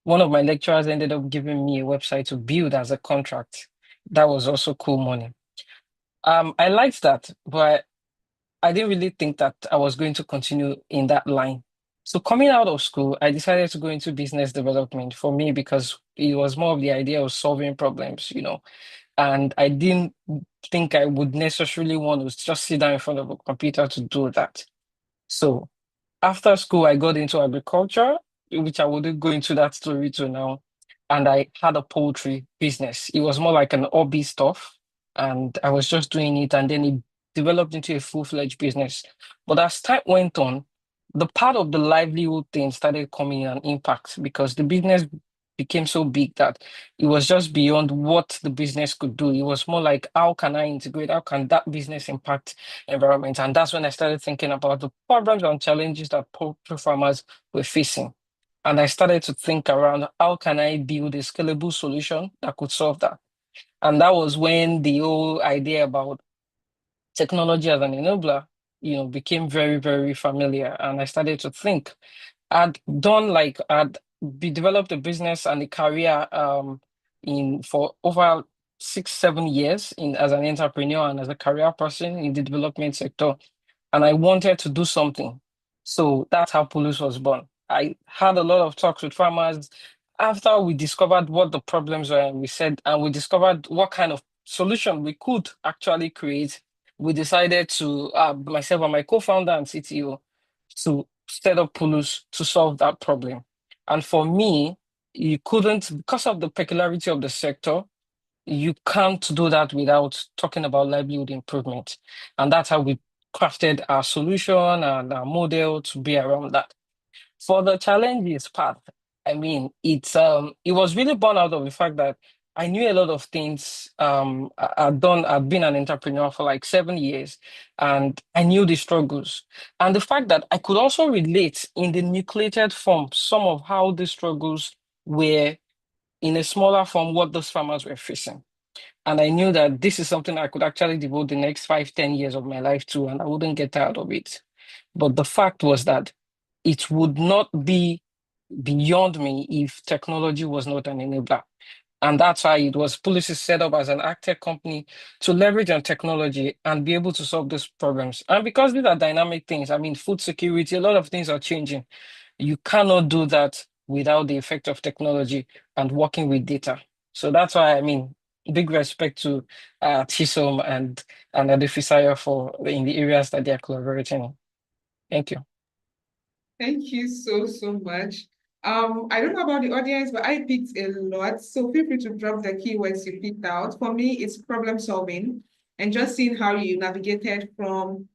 one of my lecturers ended up giving me a website to build as a contract. That was also cool money. I liked that, but I didn't really think that I was going to continue in that line. So coming out of school, I decided to go into business development for me because it was more of the idea of solving problems, and I didn't think I would necessarily want to just sit down in front of a computer to do that. So after school, I got into agriculture, which I wouldn't go into that story to now. And I had a poultry business. It was more like an hobby stuff. And I was just doing it. And then it developed into a full-fledged business. But as time went on, the part of the livelihood thing started coming in an impact because the business became so big that it was just beyond what the business could do. It was more like, how can I integrate? How can that business impact environment? And that's when I started thinking about the problems and challenges that poultry farmers were facing. And I started to think around how can I build a scalable solution that could solve that. And that was when the whole idea about technology as an enabler, became very, very familiar. And I started to think I'd developed a business and a career in for over 6, 7 years in as an entrepreneur and as a career person in the development sector. And I wanted to do something. So that's how Pulus was born. I had a lot of talks with farmers after we discovered what the problems were, and we discovered what kind of solution we could actually create. We decided to, myself and my co-founder and CTO, to set up Pulus to solve that problem. And for me, you couldn't, because of the peculiarity of the sector, you can't do that without talking about livelihood improvement. And that's how we crafted our solution and our model to be around that. For the challenges part, I mean, it was really born out of the fact that I knew a lot of things. I've been an entrepreneur for like 7 years, and I knew the struggles. And the fact that I could also relate in the nucleated form some of how the struggles were in a smaller form, what those farmers were facing. And I knew that this is something I could actually devote the next 5, 10 years of my life to, and I wouldn't get tired of it. But the fact was that it would not be beyond me if technology was not an enabler. And that's why it was Policy set up as an tech company to leverage on technology and be able to solve these problems. And because these are dynamic things, I mean, food security, a lot of things are changing. You cannot do that without the effect of technology and working with data. So that's why, I mean, big respect to Chisom and Adefisaya for in the areas that they are collaborating in. Thank you. Thank you so, so much. I don't know about the audience, but I picked a lot. So feel free to drop the keywords you picked out. For me, it's problem solving and just seeing how you navigated from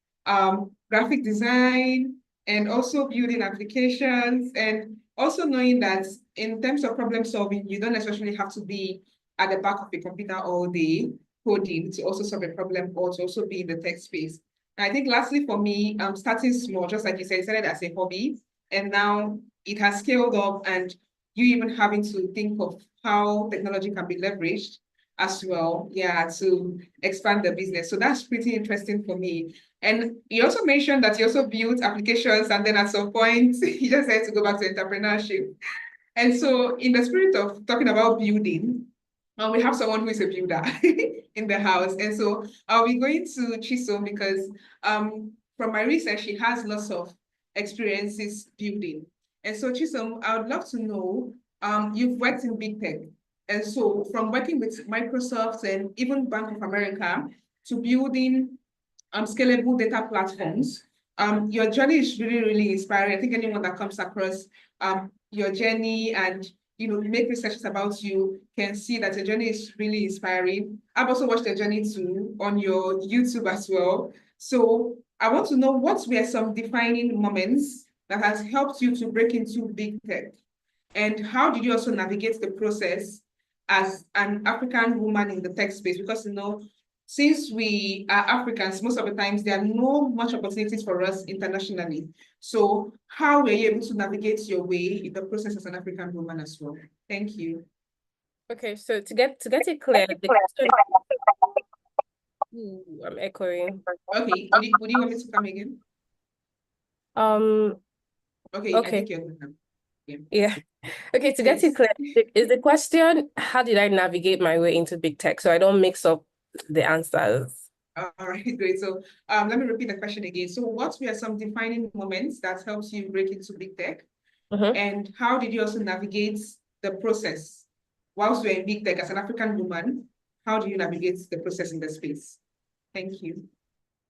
graphic design and also building applications and also knowing that in terms of problem solving, you don't necessarily have to be at the back of a computer all day coding to also solve a problem or to also be in the tech space. I think lastly for me, starting small, just like you said, it started as a hobby, and now it has scaled up, and you even having to think of how technology can be leveraged as well, yeah, to expand the business. So that's pretty interesting for me. And you also mentioned that you also built applications, and then at some point you just had to go back to entrepreneurship. And so, in the spirit of talking about building, we have someone who is a builder in the house. And so I'll be going to Chisom because from my research, she has lots of experiences building. And so Chisom, I would love to know, you've worked in big tech. And so from working with Microsoft and even Bank of America to building scalable data platforms, your journey is really, really inspiring. I think anyone that comes across your journey and make researches about you can see that your journey is really inspiring. I've also watched the journey too on your YouTube as well. So I want to know what were some defining moments that has helped you to break into big tech, and how did you also navigate the process as an African woman in the tech space? Because since we are Africans, most of the times there are no much opportunities for us internationally. So how were you able to navigate your way in the process as an African woman as well? Thank you. Okay, so to get it clear, the question. Ooh, I'm echoing. Okay, would you want me to come again? Um. Okay, I Okay. think you're good now. Yeah. Okay, to get Yes. it clear, is the question, how did I navigate my way into big tech? So I don't mix up the answers. All right, great. So let me repeat the question again. So what were some defining moments that helps you break into big tech? Mhm. And how did you also navigate the process whilst you're in big tech as an African woman? How do you navigate the process in the space? Thank you.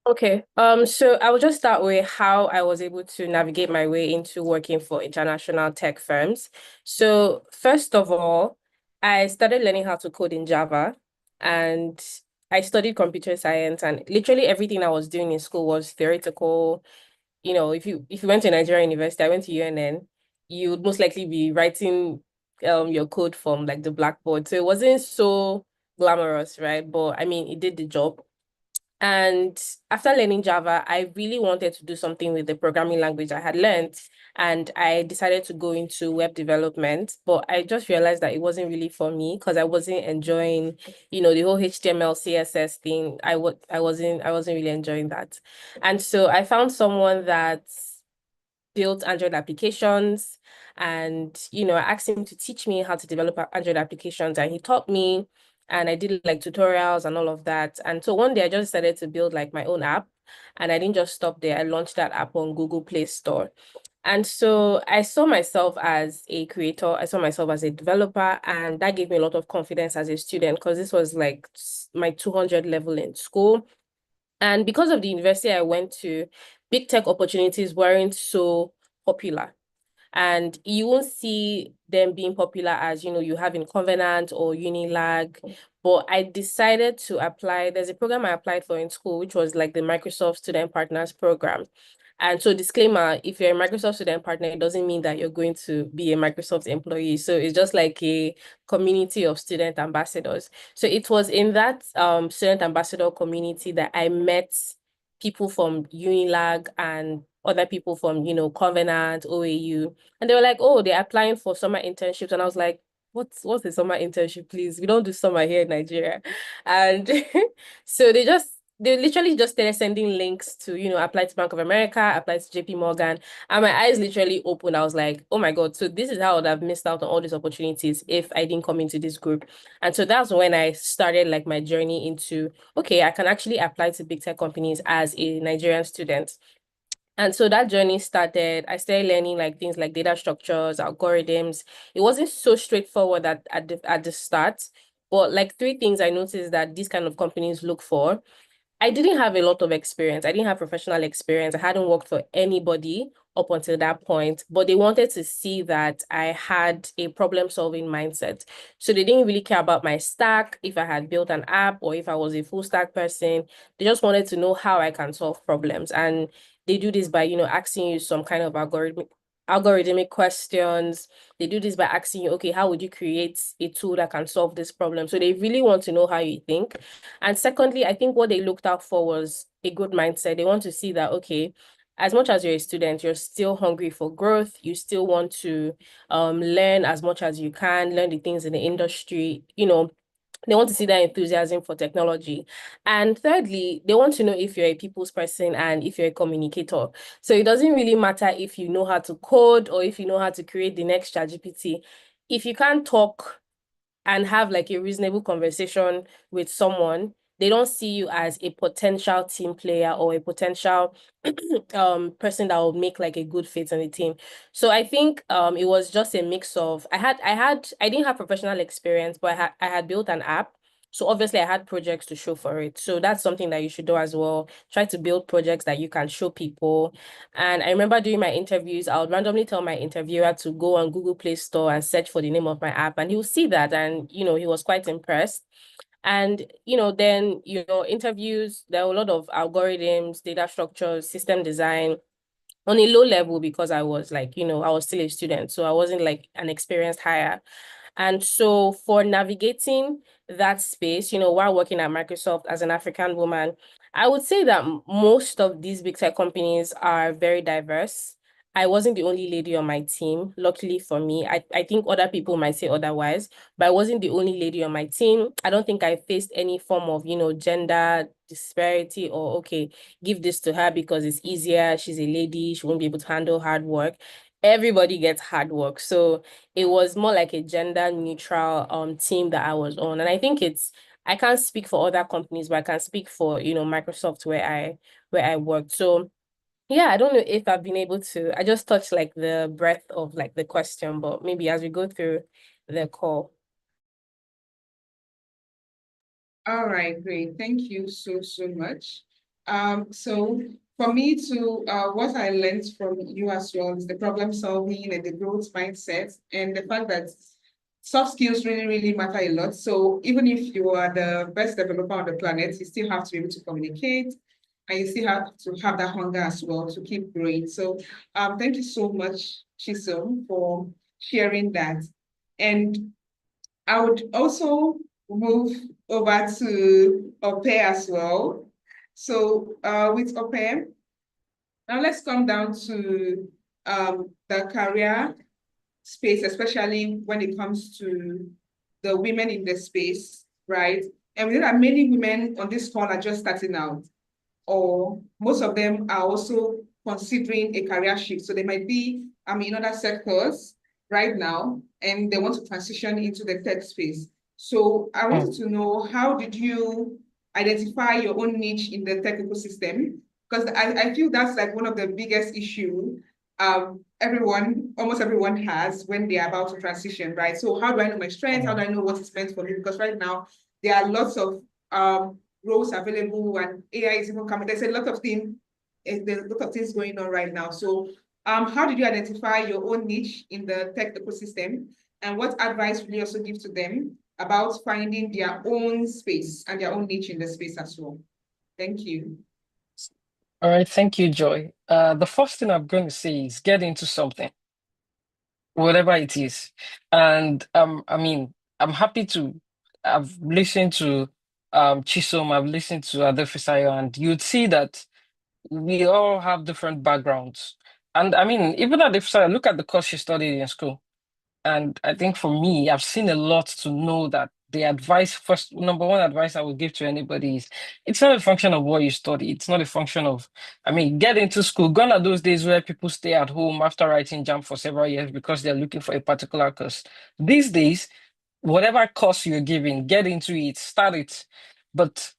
Okay. So I will just start with how I was able to navigate my way into working for international tech firms. So first of all, I started learning how to code in Java, and I studied computer science, and literally everything I was doing in school was theoretical. If you went to Nigerian University, I went to UNN, you would most likely be writing your code from like the blackboard. So it wasn't so glamorous, right? But I mean, it did the job. And after learning Java, I really wanted to do something with the programming language I had learned. And I decided to go into web development. But I just realized that it wasn't really for me because I wasn't enjoying, the whole HTML, CSS thing. I wasn't really enjoying that. And so I found someone that built Android applications, and I asked him to teach me how to develop Android applications, and he taught me, and I did like tutorials and all of that. And so one day I just decided to build like my own app, and I didn't just stop there. I launched that app on Google Play Store. And so I saw myself as a creator, I saw myself as a developer, and that gave me a lot of confidence as a student because this was like my 200 level in school. And because of the university I went to, big tech opportunities weren't so popular. And you won't see them being popular as, you have in Covenant or Unilag. But I decided to apply. There's a program I applied for in school, which was like the Microsoft Student Partners Program. And so disclaimer, if you're a Microsoft student partner, it doesn't mean that you're going to be a Microsoft employee. So it's just like a community of student ambassadors. So it was in that student ambassador community that I met people from Unilag and other people from, Covenant, OAU. And they were like, oh, they're applying for summer internships. And I was like, what's a summer internship, please? We don't do summer here in Nigeria. And so they literally just started sending links to, apply to Bank of America, apply to JP Morgan. And my eyes literally opened. I was like, oh my God, so this is how I would have missed out on all these opportunities if I didn't come into this group. And so that's when I started like my journey into, okay, I can actually apply to big tech companies as a Nigerian student. And so that journey started. I started learning like things like data structures, algorithms. It wasn't so straightforward at the start, but like three things I noticed that these kind of companies look for. I didn't have a lot of experience. I didn't have professional experience. I hadn't worked for anybody up until that point, but they wanted to see that I had a problem-solving mindset. So they didn't really care about my stack, if I had built an app or if I was a full stack person. They just wanted to know how I can solve problems. And they do this by, asking you some kind of algorithmic questions. They do this by asking you, okay, how would you create a tool that can solve this problem? So they really want to know how you think. And secondly, I think what they looked out for was a good mindset. They want to see that, okay, as much as you're a student, you're still hungry for growth. You still want to learn as much as you can, learn the things in the industry. They want to see that enthusiasm for technology. And thirdly, they want to know if you're a people's person and if you're a communicator. So it doesn't really matter if you know how to code or if you know how to create the next ChatGPT. If you can't talk and have like a reasonable conversation with someone, they don't see you as a potential team player or a potential person that will make like a good fit in the team. So I think it was just a mix of I didn't have professional experience, but I had built an app. So obviously I had projects to show for it. So that's something that you should do as well. Try to build projects that you can show people. And I remember doing my interviews, I would randomly tell my interviewer to go on Google Play Store and search for the name of my app, and he'll see that. And, he was quite impressed. And, then, interviews, there were a lot of algorithms, data structures, system design on a low level because I was like, I was still a student. So I wasn't like an experienced hire. And so for navigating that space, while working at Microsoft as an African woman, I would say that most of these big tech companies are very diverse. I wasn't the only lady on my team, luckily for me. I think other people might say otherwise, but I wasn't the only lady on my team. I don't think I faced any form of, gender disparity or, okay, give this to her because it's easier. She's a lady. She won't be able to handle hard work. everybody gets hard work. So it was more like a gender neutral team that I was on. And I think I can't speak for other companies, but I can speak for, Microsoft where I worked. So yeah, I don't know if I've been able to. I just touched like the breadth of like the question, but maybe as we go through the call. All right, great. Thank you so much. So for me to what I learned from you as well is the problem solving and the growth mindset and the fact that soft skills really matter a lot. So even if you are the best developer on the planet, you still have to be able to communicate and you still have to have that hunger as well to keep growing. So thank you so much, Chisom, for sharing that. And I would also move over to Ope as well. So with Ope, now let's come down to the career space, especially when it comes to the women in the space, right? And we know that many women on this call are just starting out, or most of them are also considering a career shift. So they might be in other sectors right now, and they want to transition into the tech space. So I wanted to know, how did you identify your own niche in the tech ecosystem? Because I feel that's like one of the biggest issue almost everyone has when they're about to transition, right? So how do I know my strengths? How do I know what is meant for me? Because right now there are lots of roles available and AI is even coming. There's a lot of things, going on right now. So how did you identify your own niche in the tech ecosystem? And what advice will you also give to them about finding their own space and their own niche in the space as well? Thank you. All right, thank you, Joy. The first thing I'm going to say is get into something, whatever it is. And I'm happy to. I've listened to Chisom, I've listened to Adefisayo, and you'd see that we all have different backgrounds. And I mean, even Adefisayo, look at the course she studied in school. And I think for me, I've seen a lot to know that the advice, first, number one advice I would give to anybody is it's not a function of what you study. It's not a function of, get into school. Gone are those days where people stay at home after writing jam for several years because they're looking for a particular course. These days, whatever course you're giving, get into it, start it. But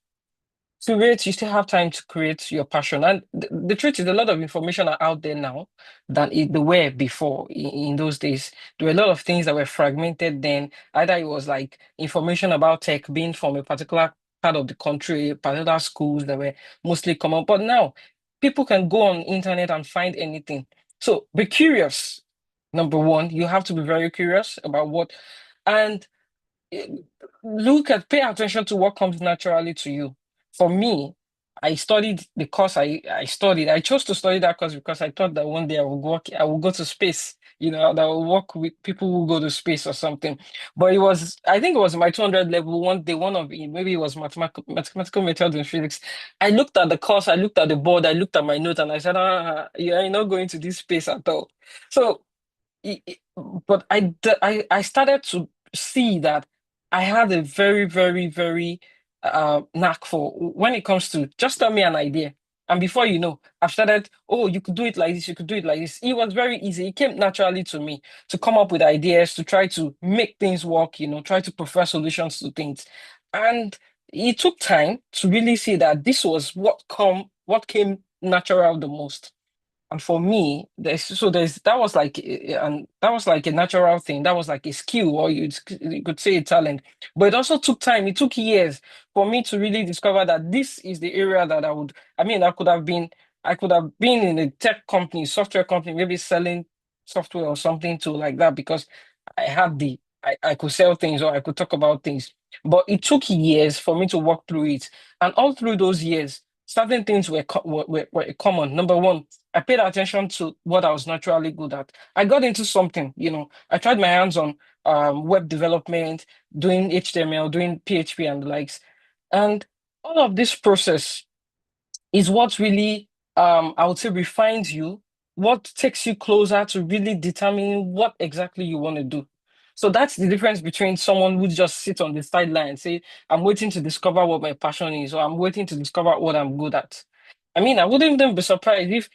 to create, you still have time to create your passion. And the truth is, a lot of information are out there now than they were before in those days. There were a lot of things that were fragmented then. Either it was like information about tech being from a particular part of the country, particular schools that were mostly common. But now people can go on internet and find anything. So be curious. Number one, you have to be very curious about what, and eh, pay attention to what comes naturally to you. For me, I studied the course I studied. I chose to study that course because I thought that one day I would go to space, that I will work with people who go to space or something. But I think it was my 200 level one day, maybe it was mathematical methods in physics. I looked at the course, I looked at the board, I looked at my notes, and I said, you're not going to this space at all. So, but I started to see that I had a very, very, very knack for when it comes to just tell me an idea. And before you know, I've started, oh, you could do it like this, you could do it like this. It was very easy. It came naturally to me to come up with ideas, to try to make things work, try to prefer solutions to things. And it took time to really see that this was what came natural the most. And for me, that was like a natural thing. That was like a skill, or you could say a talent. But it also took time. It took years for me to really discover that this is the area that I could have been in a tech company, software company, maybe selling software or something to like that because I could sell things or I could talk about things. But it took years for me to walk through it. And all through those years, certain things were common. Number one, I paid attention to what I was naturally good at. I got into something, I tried my hands on web development, doing HTML, doing PHP and the likes. And all of this process is what really, I would say, refines you, what takes you closer to really determining what exactly you want to do. So that's the difference between someone who just sits on the sideline and say, I'm waiting to discover what my passion is, or I'm waiting to discover what I'm good at. I wouldn't even be surprised if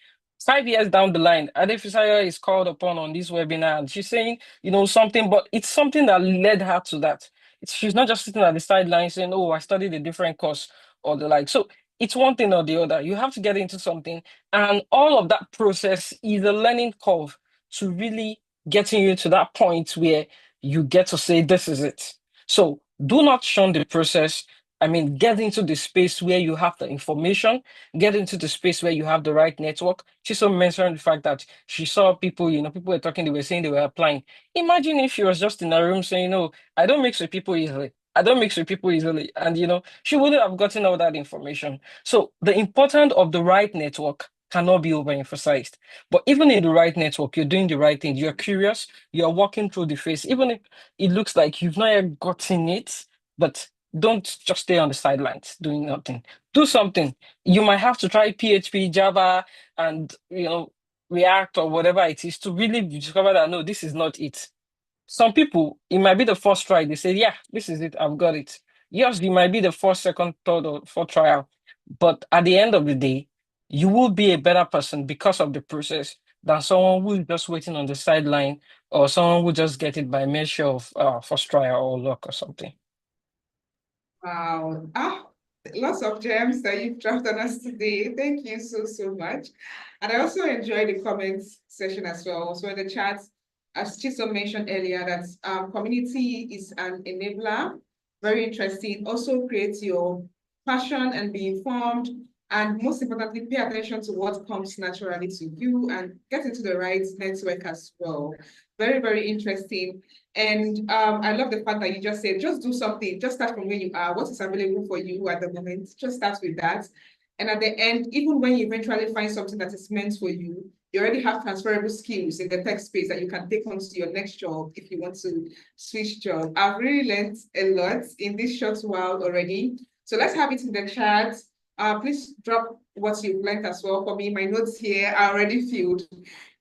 5 years down the line, Adefisaya is called upon on this webinar and she's saying, something, but it's something that led her to that. She's not just sitting at the sideline saying, oh, I studied a different course or the like. So it's one thing or the other. You have to get into something. And all of that process is a learning curve to really getting you to that point where you get to say, this is it. So do not shun the process. I mean, get into the space where you have the information, get into the space where you have the right network. She so mentioned the fact that she saw people, people were talking, they were saying they were applying. Imagine if she was just in a room saying, no, I don't mix with people easily. I don't mix with people easily. And, she wouldn't have gotten all that information. So the importance of the right network cannot be overemphasized. But even in the right network, you're doing the right thing. You're curious, you're walking through the phase, even if it looks like you've not yet gotten it, but don't just stay on the sidelines doing nothing. Do something. You might have to try PHP, Java, and React or whatever it is to really discover that no, this is not it. Some people, it might be the first try. They say, yeah, this is it. I've got it. Yes, it might be the first, second, third, or fourth trial. But at the end of the day, you will be a better person because of the process than someone who is just waiting on the sideline or someone who just get it by measure of first trial or luck or something. Wow. Lots of gems that you've dropped on us today. Thank you so much. And I also enjoyed the comments session as well. So in the chat, as Chisom mentioned earlier, that community is an enabler. Very interesting. Also create your passion and be informed. And most importantly, pay attention to what comes naturally to you and get into the right network as well. Very, very interesting. And I love the fact that you just said, just do something, just start from where you are, what is available for you at the moment, just start with that. And at the end, even when you eventually find something that is meant for you, you already have transferable skills in the tech space that you can take on to your next job if you want to switch job. I've really learned a lot in this short while already. So let's have it in the chat. Please drop what you've learned as well. For me, my notes here are already filled.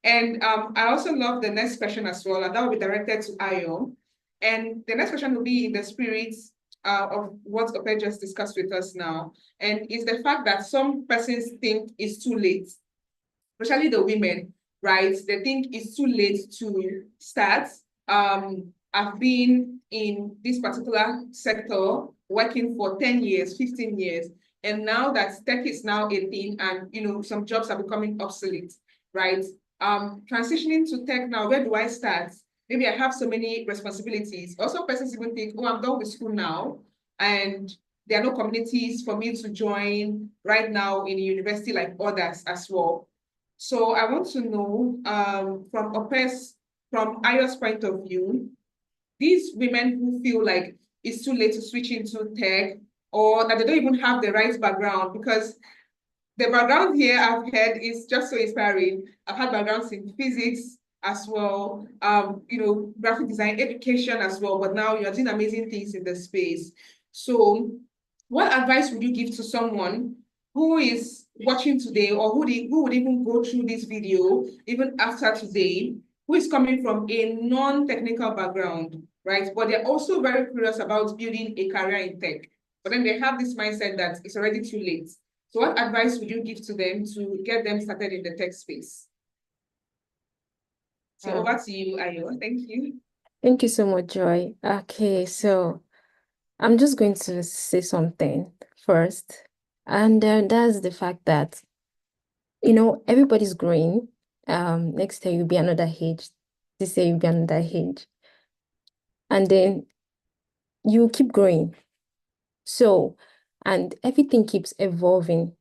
And I also love the next question as well, and that will be directed to Ayo. And the next question will be in the spirit of what Ope just discussed with us now. And it's the fact that some persons think it's too late, especially the women, right? They think it's too late to start. I've been in this particular sector working for 10 years, 15 years. And now that tech is now a thing and some jobs are becoming obsolete, right? Transitioning to tech now, where do I start? Maybe I have so many responsibilities. Also, persons even think, oh, I'm done with school now, and there are no communities for me to join right now in a university like others as well. So I want to know from Ayo's point of view, these women who feel like it's too late to switch into tech or that they don't even have the right background, because the background here I've heard is just so inspiring. I've had backgrounds in physics as well, graphic design, education as well, but now you're doing amazing things in the space. So what advice would you give to someone who is watching today or who would even go through this video even after today, who is coming from a non-technical background, right? But they're also very curious about building a career in tech. But then they have this mindset that it's already too late. So what advice would you give to them to get them started in the tech space? So over to you, Ayo. Thank you. Thank you so much, Joy. Okay, so I'm just going to say something first. And that's the fact that, everybody's growing. Next year you'll be another age. This year you'll be another age. And then you keep growing. So, and everything keeps evolving.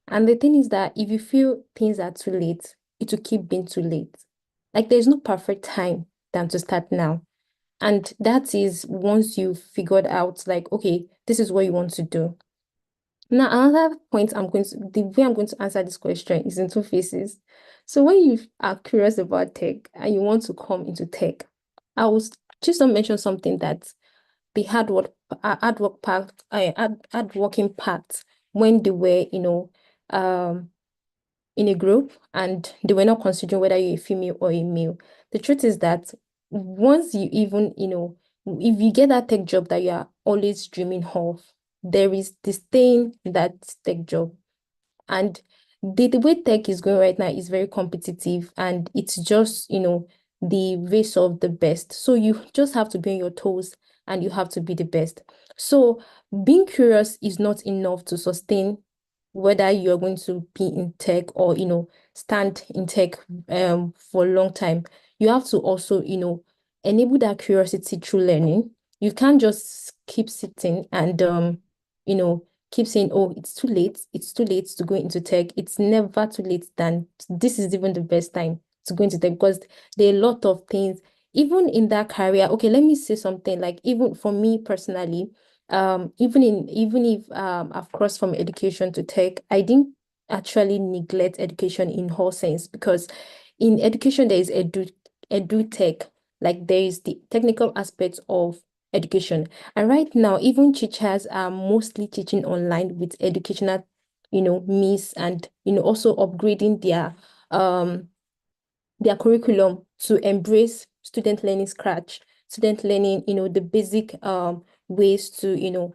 And the thing is that if you feel things are too late, it will keep being too late. Like there's no perfect time than to start now. And that is once you've figured out, like, okay, this is what you want to do. Now, another point the way I'm going to answer this question is in two phases. So when you are curious about tech and you want to come into tech, I will just mention something that the hardworking part when they were, in a group and they were not considering whether you're a female or a male. The truth is that once you even, if you get that tech job that you are always dreaming of, there is this thing in that tech job. And the way tech is going right now is very competitive, and it's just, the race of the best. So you just have to be on your toes and you have to be the best. So being curious is not enough to sustain whether you're going to be in tech or, stand in tech for a long time. You have to also, enable that curiosity through learning. You can't just keep sitting and you know, keep saying, oh, it's too late to go into tech. It's never too late than this is even the best time to go into tech, because there are a lot of things, even in that career. Okay, let me say something, like even for me personally, even if I've crossed from education to tech, I didn't actually neglect education in whole sense, because in education there is edu tech, like there is the technical aspects of education. And right now, even teachers are mostly teaching online with educational, means, and also upgrading their curriculum to embrace student learning scratch, student learning, the basic ways to,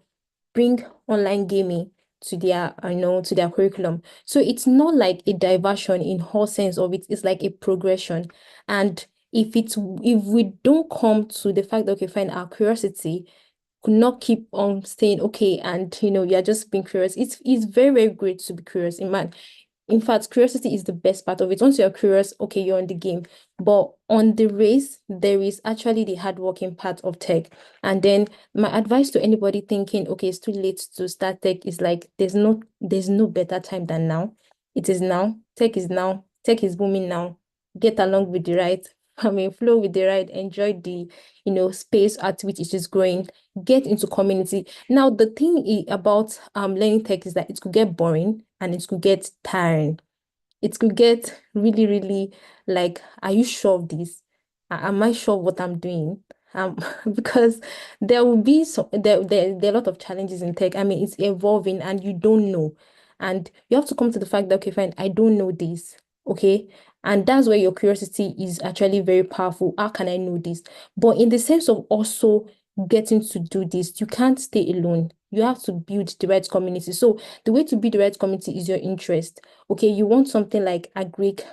bring online gaming to their, to their curriculum. So it's not like a diversion in whole sense of it. It's like a progression. And if we don't come to the fact that, okay, fine, our curiosity could not keep on saying, okay, and you're just being curious. It's very, very great to be curious. In fact, curiosity is the best part of it. Once you're curious, okay, you're in the game. But on the race, there is actually the hardworking part of tech. And then my advice to anybody thinking, okay, it's too late to start tech, is like there's no better time than now. It is now. Tech is now. Tech is booming now. Get along with the ride. Flow with the ride. Enjoy the, space at which it is growing. Get into community. Now, the thing about learning tech is that it could get boring and it could get tiring. It could get really, really like, are you sure of this? Am I sure of what I'm doing? Because there will be there are a lot of challenges in tech. I mean, it's evolving and you don't know. And you have to come to the fact that, okay, fine, I don't know this. Okay. And that's where your curiosity is actually very powerful. How can I know this? But in the sense of also getting to do this, you can't stay alone. You have to build the right community. So the way to build the right community is your interest. Okay, you want something like agric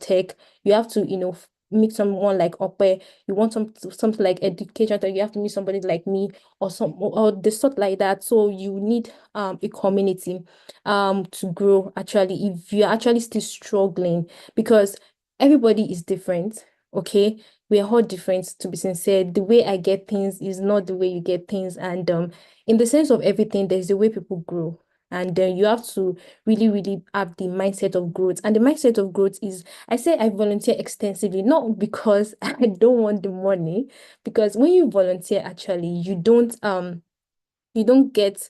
tech, you have to, meet someone like Ope. You want something like education tech, you have to meet somebody like me, or the sort like that. So you need a community to grow. Actually, if you're actually still struggling, because everybody is different. Okay, we are all different, to be sincere. The way I get things is not the way you get things. And in the sense of everything, there's the way people grow. And then you have to really, really have the mindset of growth. And the mindset of growth is, I say I volunteer extensively, not because I don't want the money, because when you volunteer, actually, you don't get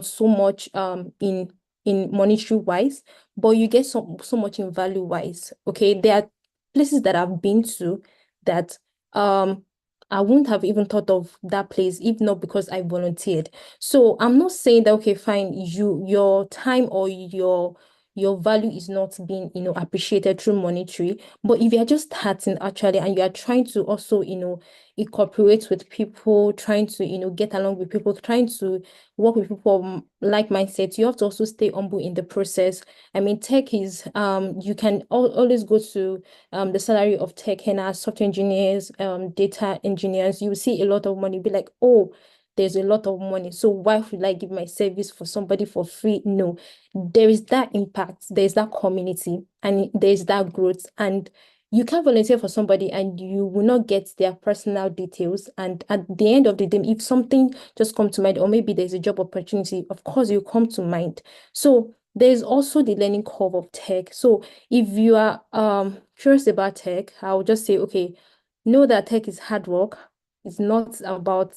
so much in monetary wise, but you get so much in value wise. Okay, there are places that I've been to that I wouldn't have even thought of that place if not because I volunteered. So I'm not saying that, okay, fine, your time or your value is not being, appreciated through monetary. But if you're just starting actually and you are trying to also, incorporate with people, trying to, get along with people, trying to work with people like mindset, you have to also stay humble in the process. I mean, tech is you can always go to the salary of tech and as software engineers, data engineers. You will see a lot of money, be like, oh, there's a lot of money, so why would I give my service for somebody for free? No, there is that impact, there's that community, and there's that growth. And you can volunteer for somebody and you will not get their personal details. And at the end of the day, if something just come to mind, or maybe there's a job opportunity, of course you come to mind. So there's also the learning curve of tech. So if you are curious about tech, I would just say, okay, know that tech is hard work. It's not about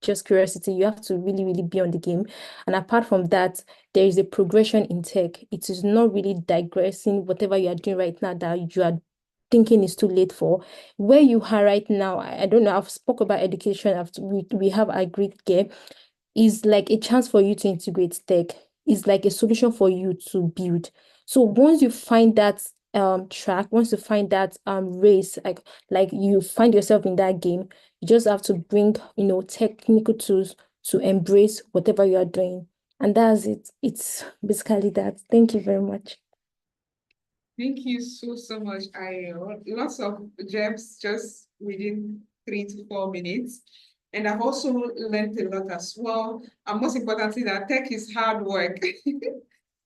just curiosity. You have to really, really be on the game. And apart from that, there is a progression in tech. It is not really digressing whatever you are doing right now that you are thinking is too late for. Where you are right now, I don't know, I've spoke about education. We have agreed here, is like a chance for you to integrate tech. Is like a solution for you to build. So once you find that track, once you find that race, like you find yourself in that game, you just have to bring, technical tools to embrace whatever you are doing. And that's it. It's basically that. Thank you very much. Thank you so much, Ayo. Lots of gems just within 3 to 4 minutes. And I've also learned a lot as well. And most importantly, that tech is hard work.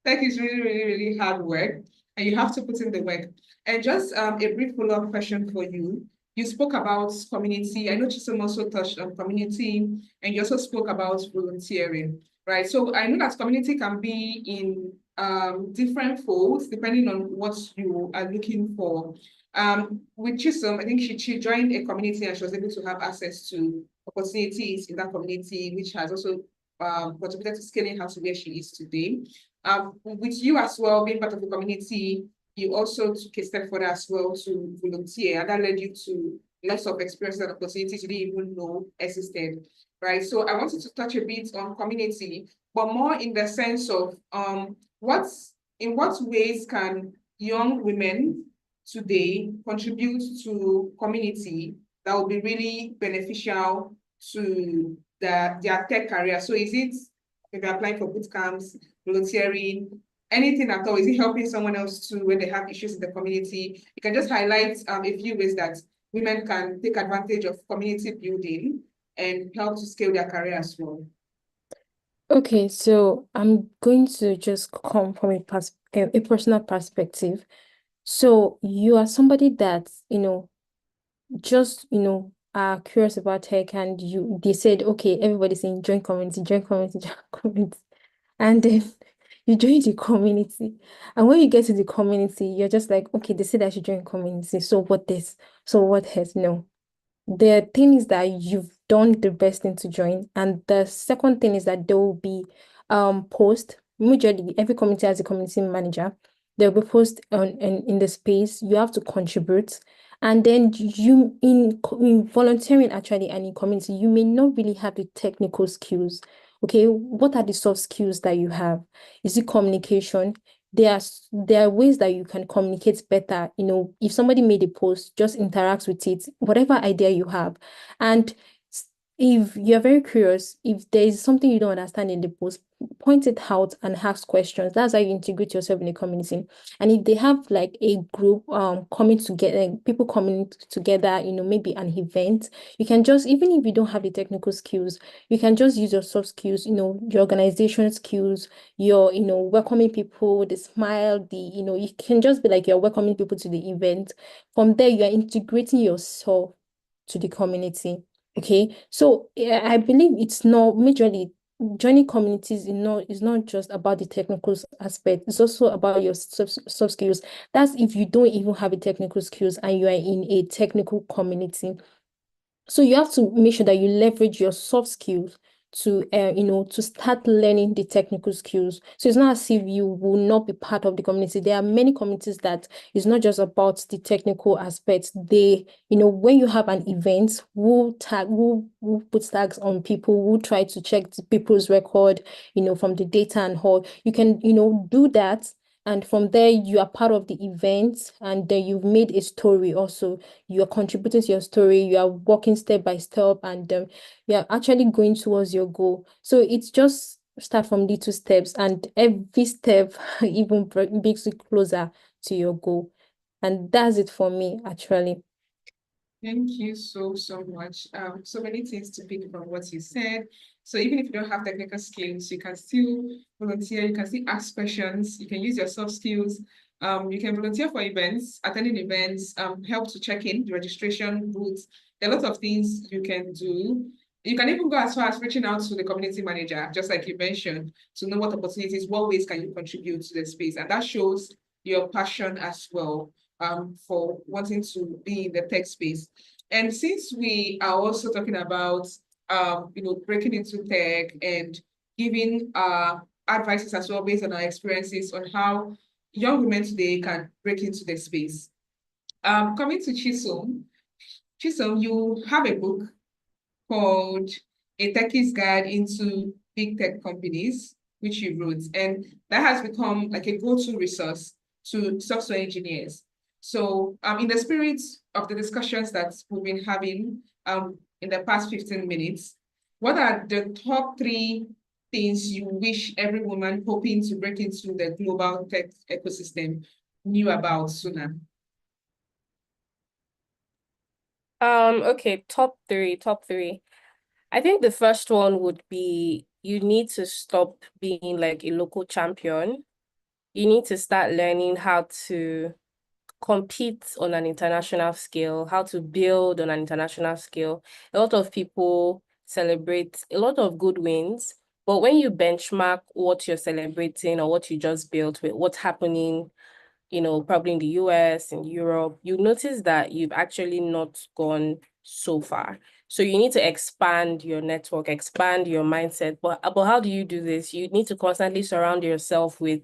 Tech is really hard work, and you have to put in the work. And just a brief follow-up question for you. You spoke about community. I know Chisom also touched on community, and you also spoke about volunteering, right? So I know that community can be in different folds depending on what you are looking for. With Chisom, I think she joined a community and she was able to have access to opportunities in that community, which has also contributed to scaling her to where she is today. With you as well, being part of the community, you also took a step further as well to volunteer, and that led you to lots of experiences and opportunities you didn't even know existed, right? So I wanted to touch a bit on community, but more in the sense of in what ways can young women today contribute to community that will be really beneficial to their tech career? So is it maybe applying for boot camps, volunteering, anything at all? Is it helping someone else too when they have issues in the community? You can just highlight a few ways that women can take advantage of community building and help to scale their career as well. Okay, so I'm going to just come from a personal perspective. So you are somebody that, just, are curious about tech, and they said, okay, everybody's saying join community, join community, join community. And then you join the community. And when you get to the community, you're just like, okay, they said I should join community. So what this? So what has no? The thing is that you've done the best thing to join. And the second thing is that there will be post. Majorly, every community has a community manager. There will be post in the space. You have to contribute. And then in volunteering actually and in community, you may not really have the technical skills. Okay, what are the soft skills that you have? Is it communication? There are ways that you can communicate better. If somebody made a post, just interact with it, whatever idea you have. And if you're very curious, if there is something you don't understand in the post, point it out and ask questions. That's how you integrate yourself in the community. And if they have like a group coming together, people coming together, maybe an event, you can just, even if you don't have the technical skills, you can just use your soft skills, your organization skills, your, welcoming people, the smile, you can just be like you're welcoming people to the event. From there, you are integrating yourself to the community. Okay, so I believe it's not majorly joining communities is not just about the technical aspect. It's also about your soft skills. That's if you don't even have a technical skills and you are in a technical community. So you have to make sure that you leverage your soft skills to to start learning the technical skills. So it's not as if you will not be part of the community. There are many communities that it's not just about the technical aspects. They, when you have an event, who put tags on people, who try to check the people's record, from the data and all. You can, do that. And from there, you are part of the event, and then you've made a story also. You are contributing to your story, you are walking step by step, and you are actually going towards your goal. So it's just start from little steps, and every step even brings you closer to your goal. And that's it for me, actually. Thank you so much. So many things to pick from what you said. So even if you don't have technical skills, you can still volunteer, you can still ask questions, you can use your soft skills. You can volunteer for events, attending events, help to check in the registration booths. There are lots of things you can do. You can even go as far as reaching out to the community manager, just like you mentioned, to know what opportunities, what ways can you contribute to the space. And that shows your passion as well. For wanting to be in the tech space. And since we are also talking about, breaking into tech and giving advices as well based on our experiences on how young women today can break into the space. Coming to Chisom, you have a book called A Techie's Guide into Big Tech Companies, which you wrote, and that has become like a go-to resource to software engineers. So in the spirit of the discussions that we've been having in the past 15 minutes, what are the top 3 things you wish every woman hoping to break into the global tech ecosystem knew about sooner? Okay, top three. I think the first one would be you need to stop being like a local champion. You need to start learning how to compete on an international scale, how to build on an international scale. A lot of people celebrate a lot of good wins, but when you benchmark what you're celebrating or what you just built with what's happening, probably in the US, in Europe, you notice that you've actually not gone so far. So you need to expand your network, expand your mindset. But how do you do this? You need to constantly surround yourself with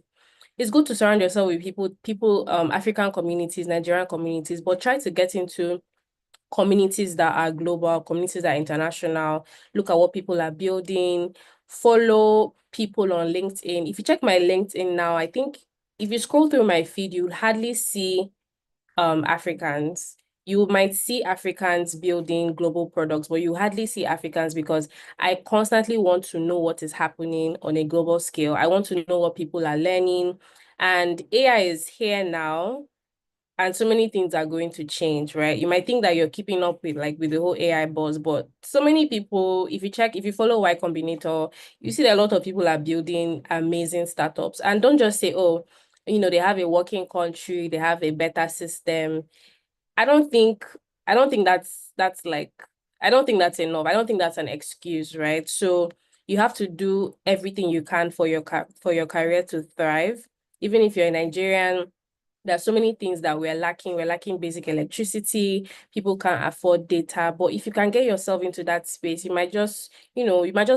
it's good to surround yourself with people, African communities, Nigerian communities, but try to get into communities that are global, communities that are international. Look at what people are building. Follow people on LinkedIn. If you check my LinkedIn now, I think if you scroll through my feed, you'll hardly see Africans. You might see Africans building global products, but you hardly see Africans because I constantly want to know what is happening on a global scale. I want to know what people are learning. And AI is here now, and so many things are going to change, right? You might think that you're keeping up with the whole AI buzz, but so many people, if you follow Y Combinator, you see that a lot of people are building amazing startups. And don't just say, oh, they have a working country, they have a better system. I don't think that's like I don't think that's enough. I don't think that's an excuse, right? So you have to do everything you can for your career to thrive. Even if you're a Nigerian, there are so many things that we're lacking. We're lacking basic electricity. People can't afford data. But if you can get yourself into that space, you might just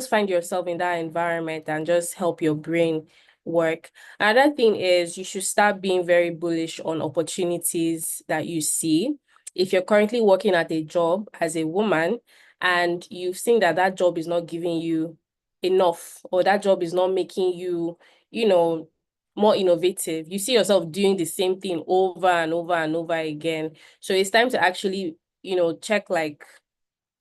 find yourself in that environment and just help your brain work. Another thing is you should start being very bullish on opportunities that you see. If you're currently working at a job as a woman and you've seen that job is not giving you enough, or that job is not making you, more innovative, you see yourself doing the same thing over and over and over again. So it's time to actually, check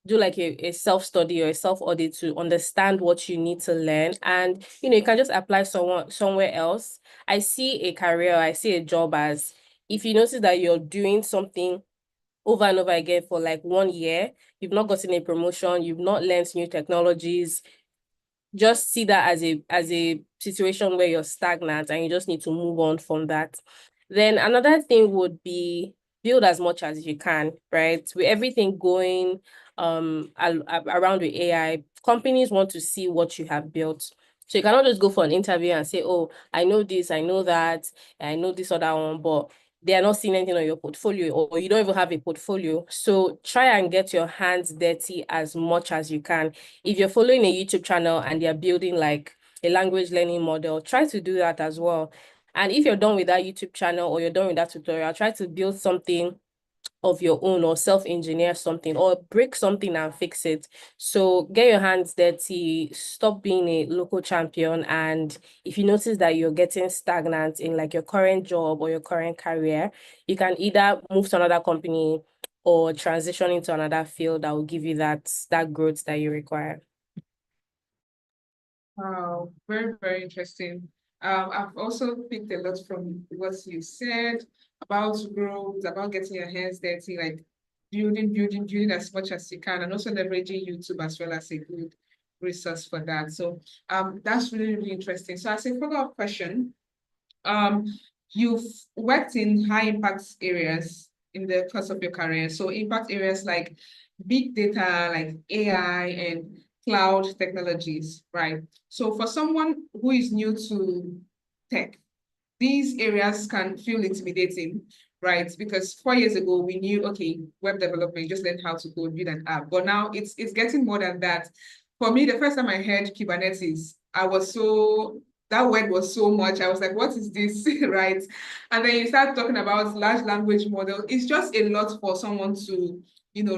do like a self-study or a self-audit to understand what you need to learn. And, you can just apply somewhere else. I see a job as if you notice that you're doing something over and over again for like 1 year, you've not gotten a promotion, you've not learned new technologies, just see that as a situation where you're stagnant and you just need to move on from that. Then another thing would be build as much as you can, right? With everything going around with AI, companies want to see what you have built. So you cannot just go for an interview and say, oh, I know this, I know that, I know this other one, but they are not seeing anything on your portfolio, or you don't even have a portfolio. So try and get your hands dirty as much as you can. If you're following a YouTube channel and they're building like a language learning model, try to do that as well. And if you're done with that YouTube channel or you're done with that tutorial, try to build something of your own or self-engineer something or break something and fix it. So get your hands dirty, stop being a local champion. And if you notice that you're getting stagnant in like your current job or your current career, you can either move to another company or transition into another field that will give you that growth that you require. Wow, very, very interesting. I've also picked a lot from what you said about growth, about getting your hands dirty, like building as much as you can, and also leveraging YouTube as well as a good resource for that. So that's really, really interesting. So as a follow-up question, you've worked in high impact areas in the course of your career. So impact areas like big data, like AI and cloud technologies, right? So for someone who is new to tech, these areas can feel intimidating, right? Because 4 years ago we knew, okay, web development, just learn how to code, build an app. But now it's getting more than that. For me, the first time I heard Kubernetes, that word was so much. I was like, what is this, right? And then you start talking about large language model. It's just a lot for someone to,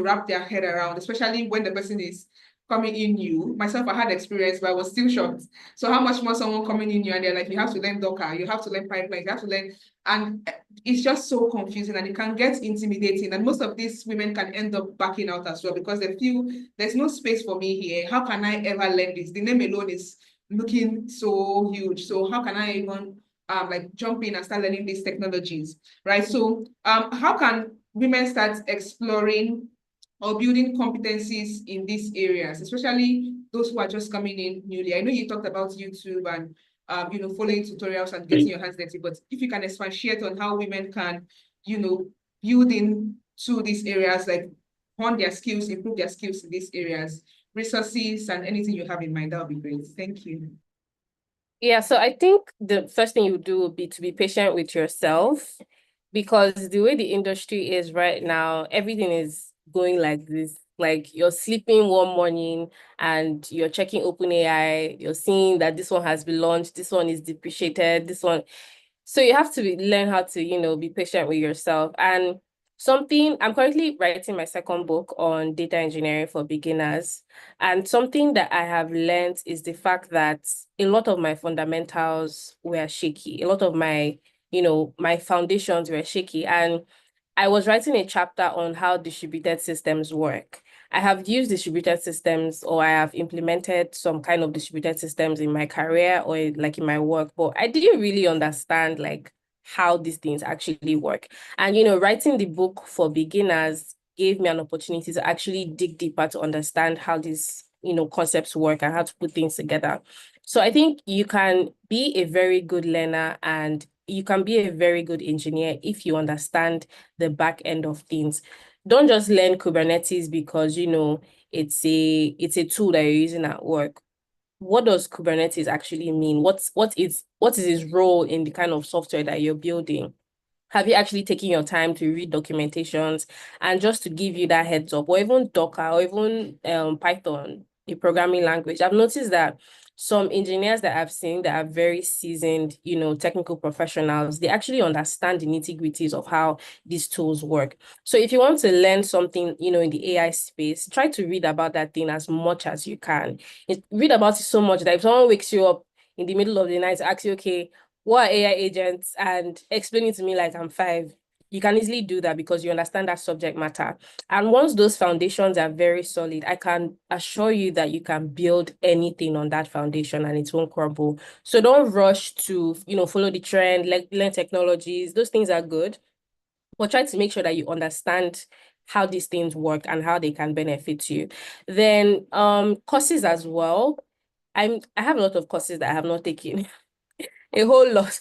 wrap their head around, especially when the person is coming in new. Myself, I had experience, but I was still shocked. So how much more someone coming in new and they're like, you have to learn Docker, you have to learn pipeline, you have to learn, and it's just so confusing and it can get intimidating. And most of these women can end up backing out as well because they feel there's no space for me here. How can I ever learn this? The name alone is looking so huge. So how can I even like jump in and start learning these technologies, right? So how can women start exploring or building competencies in these areas, especially those who are just coming in newly? I know you talked about YouTube and following tutorials and getting your hands dirty, but if you can expatiate on how women can, build into these areas, like hone their skills, improve their skills in these areas, resources and anything you have in mind, that would be great. Thank you. Yeah, so I think the first thing you do would be to be patient with yourself, because the way the industry is right now, everything is going like this. Like you're sleeping one morning and you're checking OpenAI, you're seeing that this one has been launched, this one is depreciated, this one. So you have to learn how to, be patient with yourself. And I'm currently writing my second book on data engineering for beginners. And something that I have learned is the fact that a lot of my fundamentals were shaky. A lot of my foundations were shaky. And I was writing a chapter on how distributed systems work. I have used distributed systems, or I have implemented some kind of distributed systems in my career or like in my work, but I didn't really understand like how these things actually work. And, writing the book for beginners gave me an opportunity to actually dig deeper to understand how these, concepts work and how to put things together. So I think you can be a very good learner and you can be a very good engineer if you understand the back end of things. Don't just learn Kubernetes because, it's a tool that you're using at work. What does Kubernetes actually mean? What is its role in the kind of software that you're building? Have you actually taken your time to read documentations? And just to give you that heads up, or even Docker, or even Python, a programming language, I've noticed that some engineers that I've seen that are very seasoned, technical professionals, they actually understand the nitty-gritties of how these tools work. So if you want to learn something, in the AI space, try to read about that thing as much as you can. Read about it so much that if someone wakes you up in the middle of the night to ask you, okay, what are AI agents, and explain it to me like I'm 5, you can easily do that because you understand that subject matter. And once those foundations are very solid, I can assure you that you can build anything on that foundation and it won't crumble. So don't rush to, follow the trend, learn technologies. Those things are good, but try to make sure that you understand how these things work and how they can benefit you. Then courses as well. I have a lot of courses that I have not taken. A whole lot.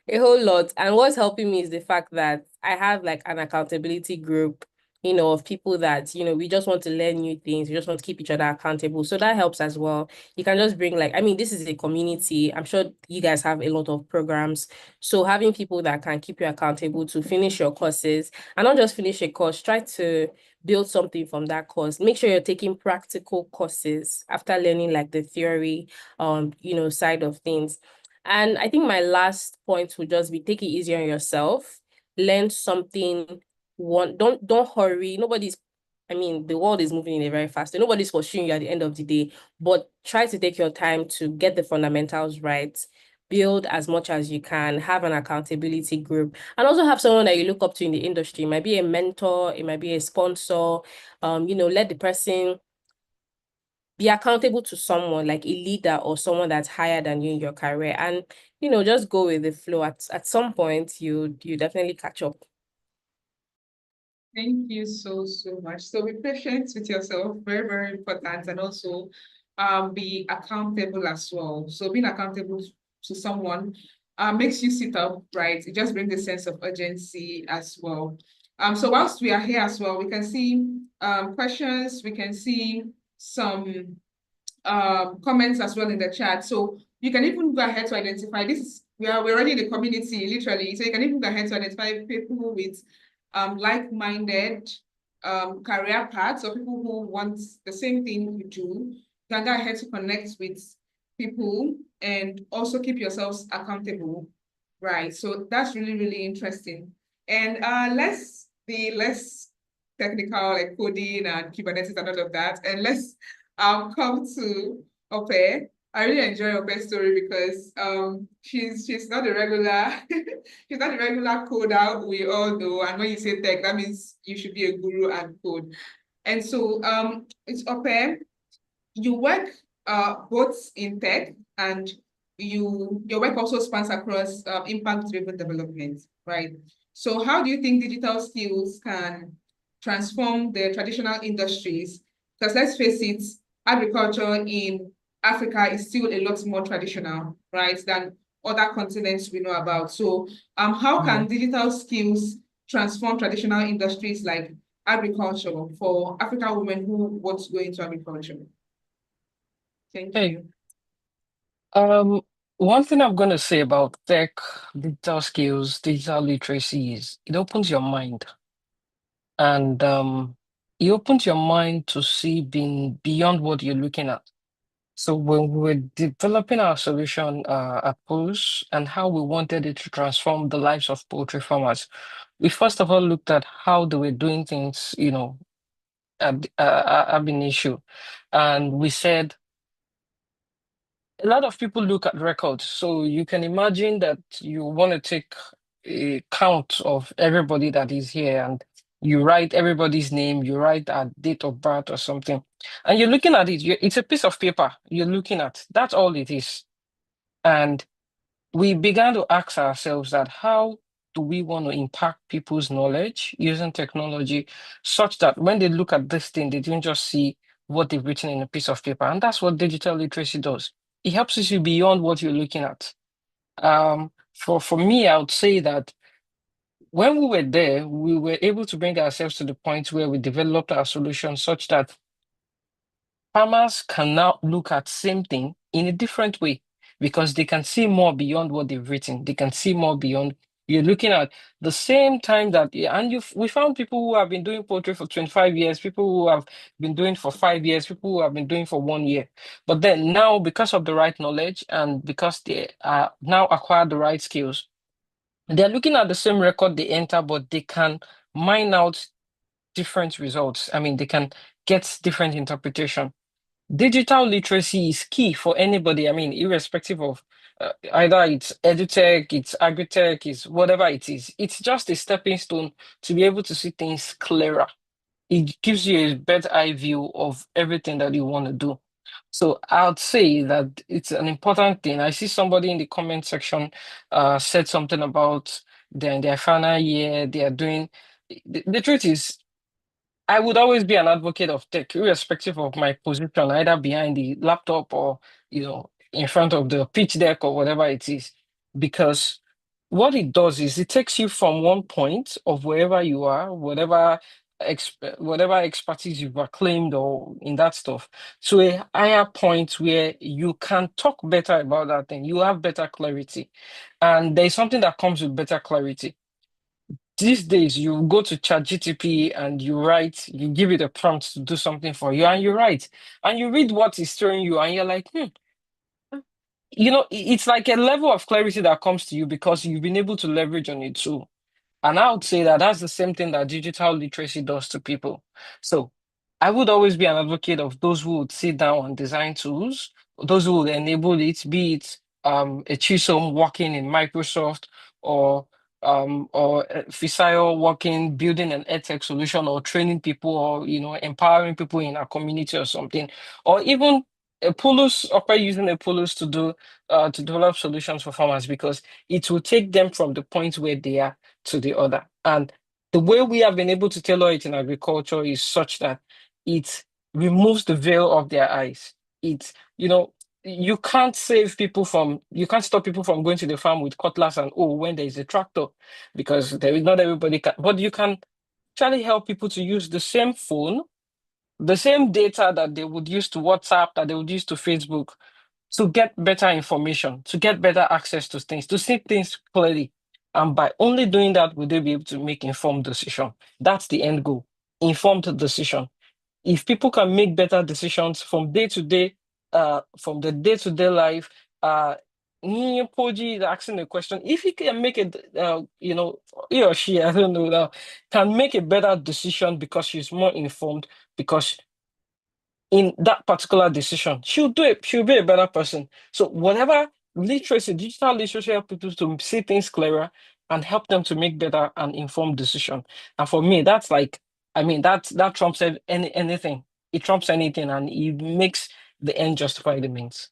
A whole lot. And what's helping me is the fact that I have like an accountability group, of people that, we just want to learn new things. We just want to keep each other accountable. So that helps as well. You can just bring this is a community. I'm sure you guys have a lot of programs. So having people that can keep you accountable to finish your courses, and not just finish a course, try to build something from that course. Make sure you're taking practical courses after learning like the theory, side of things. And I think my last point would just be take it easy on yourself. Learn something. Don't hurry. The world is moving in a very fast way. Nobody's pursuing you at the end of the day, but try to take your time to get the fundamentals right. Build as much as you can, have an accountability group, and also have someone that you look up to in the industry. It might be a mentor, it might be a sponsor. Let the person be accountable to someone like a leader or someone that's higher than you in your career, and just go with the flow. At some point you definitely catch up. Thank you so much. So be patient with yourself, very, very important, and also be accountable as well. So being accountable to someone makes you sit up, right? It just brings a sense of urgency as well. So whilst we are here as well, we can see questions, we can see some comments as well in the chat. So you can even go ahead to identify we're already in the community, literally. So you can even go ahead to identify people with like-minded career paths, or people who want the same thing you do. You can go ahead to connect with people and also keep yourselves accountable, right? So that's really, really interesting. And let's be less technical, like coding and Kubernetes and all of that, and let's come to Ope. I really enjoy Ope's story because she's not a regular she's not a regular coder, we all know. And when you say tech, that means you should be a guru and code. And so it's Ope, you work both in tech and your work also spans across impact-driven development, right? So how do you think digital skills can transform the traditional industries? Because let's face it, agriculture in Africa is still a lot more traditional, right, than other continents we know about. So how can digital skills transform traditional industries like agriculture for African women who want to go into agriculture? Thank Hey, you. one thing I'm going to say about tech, digital skills, digital literacy is it opens your mind, and it opens your mind to see being beyond what you're looking at. So when we were developing our solution at Pulse and how we wanted it to transform the lives of poultry farmers, we first of all looked at how they were doing things, ab initio, and we said a lot of people look at records. So you can imagine that you want to take a count of everybody that is here and you write everybody's name, you write a date of birth or something, and you're looking at it. It's a piece of paper you're looking at. That's all it is. And we began to ask ourselves that how do we want to impact people's knowledge using technology such that when they look at this thing, they don't just see what they've written in a piece of paper. And that's what digital literacy does. It helps you see beyond what you're looking at. For me, I would say that when we were there, we were able to bring ourselves to the point where we developed our solution such that farmers can now look at same thing in a different way because they can see more beyond what they've written. They can see more beyond. You're looking at the same time that, and we found people who have been doing poultry for 25 years, people who have been doing for 5 years, people who have been doing for 1 year. But then now, because of the right knowledge and because they are now acquired the right skills, they're looking at the same record they enter, but they can mine out different results. I mean, they can get different interpretation. Digital literacy is key for anybody. I mean, irrespective of either it's edutech, it's agritech, it's whatever it is. It's just a stepping stone to be able to see things clearer. It gives you a better eye view of everything that you want to do. So I'd say that it's an important thing. I see somebody in the comment section said something about they're in their final year, they are doing. The truth is, I would always be an advocate of tech, irrespective of my position, either behind the laptop or, in front of the pitch deck or whatever it is. Because what it does is it takes you from one point of wherever you are, whatever expertise you've acclaimed or in that stuff, to a higher point where you can talk better about that thing. You have better clarity. And there's something that comes with better clarity. These days you go to ChatGPT and you give it a prompt to do something for you, and you write, and you read what it's showing you, and you're like, it's like a level of clarity that comes to you because you've been able to leverage on it too. And I would say that that's the same thing that digital literacy does to people. So I would always be an advocate of those who would sit down and design tools, those who would enable it, be it a Chisom working in Microsoft or Fisayo working, building an edtech solution or training people or empowering people in a community or something, or even a Polus or using a Polus to develop solutions for farmers because it will take them from the point where they are to the other. And the way we have been able to tailor it in agriculture is such that it removes the veil of their eyes. You can't you can't stop people from going to the farm with cutlass and when there is a tractor, because not everybody can, but you can actually help people to use the same phone, the same data that they would use to WhatsApp, that they would use to Facebook, to get better information, to get better access to things, to see things clearly. And by only doing that, will they be able to make informed decision? That's the end goal, informed decision. If people can make better decisions from day to day, from the day-to-day life, Poji is asking a question. If he can make it, he or she, I don't know now, can make a better decision because she's more informed, because in that particular decision, she'll be a better person. So whatever literacy, digital literacy help people to see things clearer and help them to make better and informed decision. And for me, that's like, that trumps anything. It trumps anything, and it makes the end justify the means.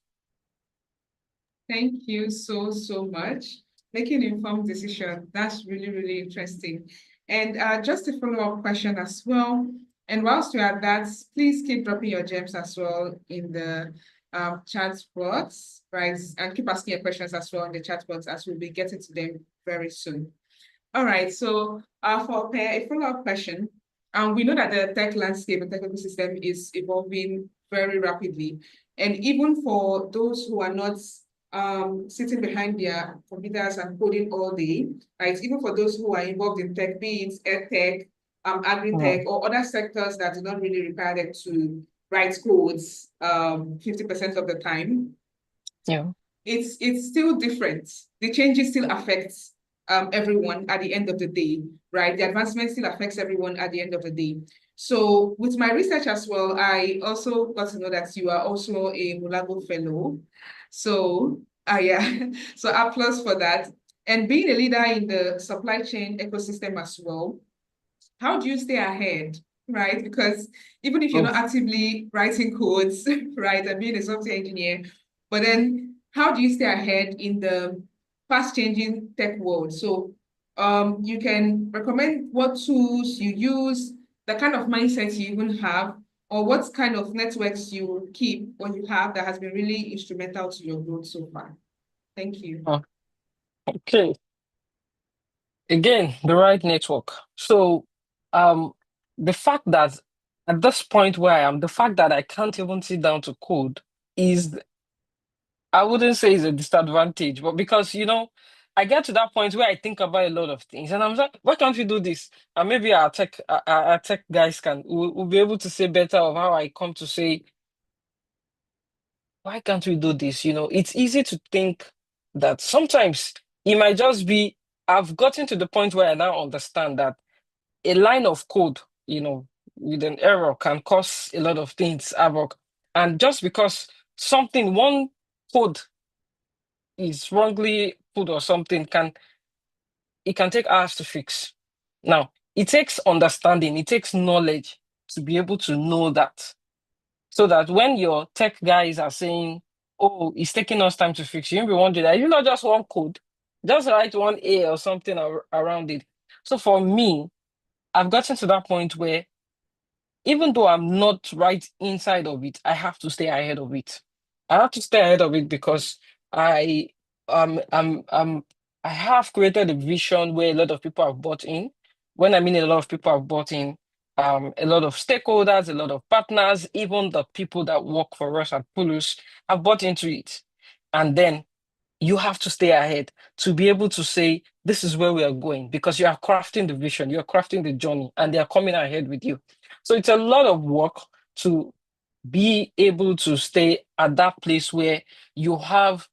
Thank you so, so much. Making informed decision. That's really, really interesting. And just a follow-up question as well. And whilst you're at that, please keep dropping your gems as well in the chat box, right? And keep asking your questions as well in the chat box, as we'll be getting to them very soon. All right, so for a follow-up question, we know that the tech landscape and tech ecosystem is evolving very rapidly. And even for those who are not sitting behind their computers and coding all day, right? Even for those who are involved in tech, be it edtech, agri-tech, or other sectors that do not really require them to write codes 50% of the time. Yeah. It's still different. The changes still affect everyone at the end of the day, right? The advancement still affects everyone at the end of the day. So with my research as well, I also got to know that you are also a Mulago Fellow. So yeah, so applause for that. And being a leader in the supply chain ecosystem as well, how do you stay ahead, right? Because even if you're not actively writing codes, right, and being a software engineer, but then how do you stay ahead in the fast-changing tech world? So you can recommend what tools you use, the kind of mindset you even have, or what kind of networks you keep or you have that has been really instrumental to your growth so far. Thank you. Okay. Again, the right network. So the fact that at this point where I am, the fact that I can't even sit down to code is, I wouldn't say is a disadvantage, but because, I get to that point where I think about a lot of things and I'm like, why can't we do this? And maybe our tech guys will be able to say better of how I come to say, why can't we do this? It's easy to think that sometimes it might just be, I've gotten to the point where I now understand that a line of code, with an error can cause a lot of things havoc. And just because one code is wrongly put or something, it can take hours to fix. Now, it takes understanding, it takes knowledge to be able to know that. So that when your tech guys are saying, oh, it's taking us time to fix, you'll be wondering, are you not just one code? Just write one A or something around it. So for me, I've gotten to that point where even though I'm not right inside of it, I have to stay ahead of it. I have to stay ahead of it because I I have created a vision where a lot of people have bought in. When I mean a lot of people have bought in, a lot of stakeholders, a lot of partners, even the people that work for us at Pulus have bought into it. And then you have to stay ahead to be able to say, this is where we are going, because you are crafting the vision, you're crafting the journey, and they are coming ahead with you. So it's a lot of work to be able to stay at that place where you have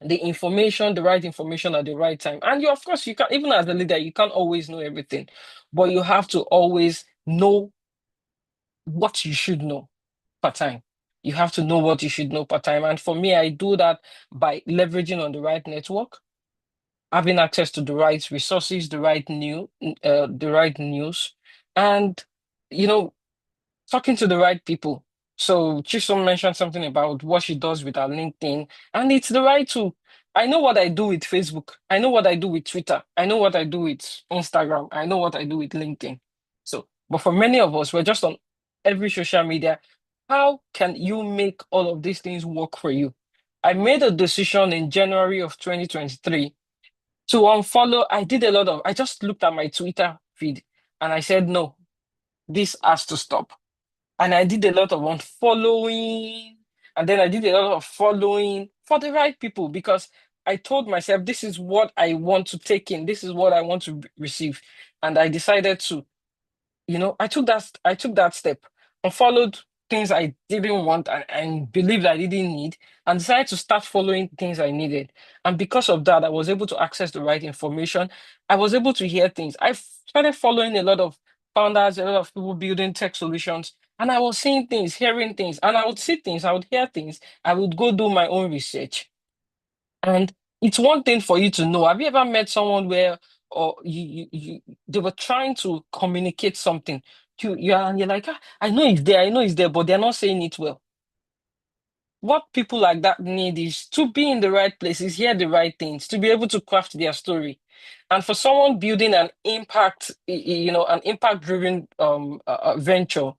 the information, the right information at the right time. And of course, you can, even as a leader, you can't always know everything, but you have to always know what you should know per time. You have to know what you should know per time. And for me, I do that by leveraging on the right network, having access to the right resources, the right news, and talking to the right people. So Chisom mentioned something about what she does with her LinkedIn, and it's the right tool. I know what I do with Facebook. I know what I do with Twitter. I know what I do with Instagram. I know what I do with LinkedIn. So, but for many of us, we're just on every social media. How can you make all of these things work for you? I made a decision in January of 2023 to unfollow. I just looked at my Twitter feed and I said, no, this has to stop. And I did a lot of unfollowing, and then I did a lot of following for the right people because I told myself, this is what I want to take in, this is what I want to receive. And I decided to, I took that step and followed things I didn't want and believed I didn't need, and decided to start following things I needed. And because of that, I was able to access the right information. I was able to hear things. I started following a lot of founders, a lot of people building tech solutions, and I was seeing things, hearing things, and I would see things, I would hear things, I would go do my own research. And it's one thing for you to know. Have you ever met someone where, or they were trying to communicate something to you, and you're like, I know it's there, but they're not saying it well. what people like that need is to be in the right places, hear the right things, to be able to craft their story. And for someone building an impact, an impact-driven venture,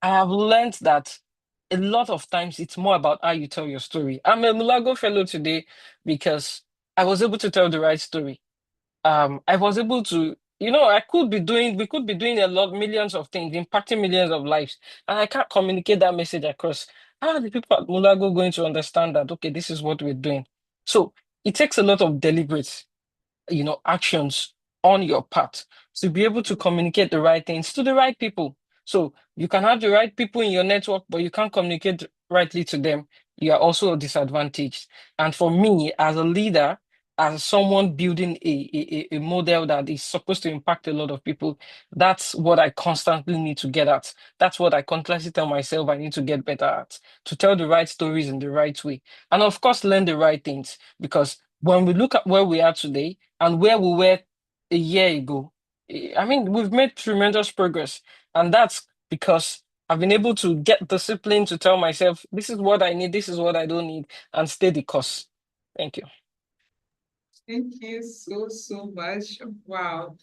I have learned that a lot of times it's more about how you tell your story. I'm a Mulago fellow today because I was able to tell the right story. I was able to, we could be doing a lot, millions of things, impacting millions of lives, and I can't communicate that message across. How are the people at Mulago going to understand that, okay, this is what we're doing? So it takes a lot of deliberate, actions on your part to be able to communicate the right things to the right people. So you can have the right people in your network, but you can't communicate rightly to them. You are also disadvantaged. And for me, as a leader, as someone building a model that is supposed to impact a lot of people, that's what I constantly need to get at. That's what I constantly tell myself I need to get better at, to tell the right stories in the right way. And of course, learn the right things. Because when we look at where we are today and where we were a year ago, I mean, we've made tremendous progress. And that's because I've been able to get discipline to tell myself, this is what I need, this is what I don't need, and stay the course. Thank you. Thank you so much. Wow.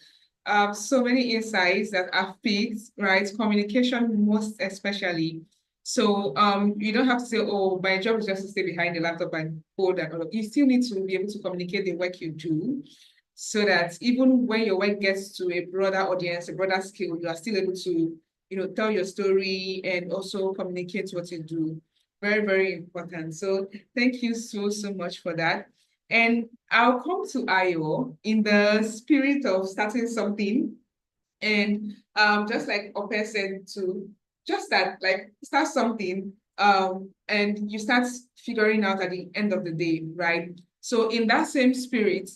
So many insights that I've picked, right? Communication most especially. So you don't have to say, oh, my job is just to stay behind the laptop and code and all of. You still need to be able to communicate the work you do so that even when your work gets to a broader audience, a broader scale, you are still able to, tell your story and also communicate what you do. Very, very important. So thank you so much for that. And I'll come to Ayo in the spirit of starting something. And just like Ope said too, just that, like, start something and you start figuring out at the end of the day, right? So in that same spirit,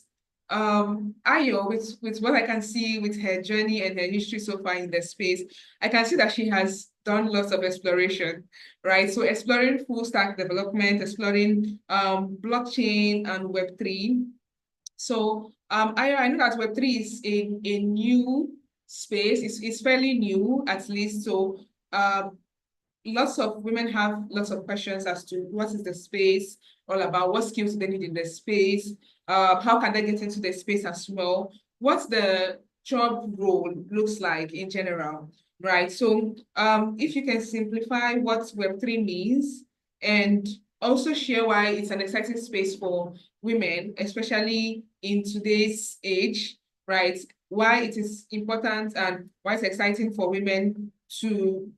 Ayo, with what I can see with her journey and her history so far in the space, I can see that she has done lots of exploration, right? So exploring full stack development, exploring blockchain and Web3. So I know that Web3 is a new space. It's fairly new, at least. So lots of women have lots of questions as to what is the space all about, what skills they need in the space, how can they get into the space as well, what's the job role looks like in general, right? So if you can simplify what Web3 means and also share why it's an exciting space for women, especially in today's age, right? Why it is important and why it's exciting for women to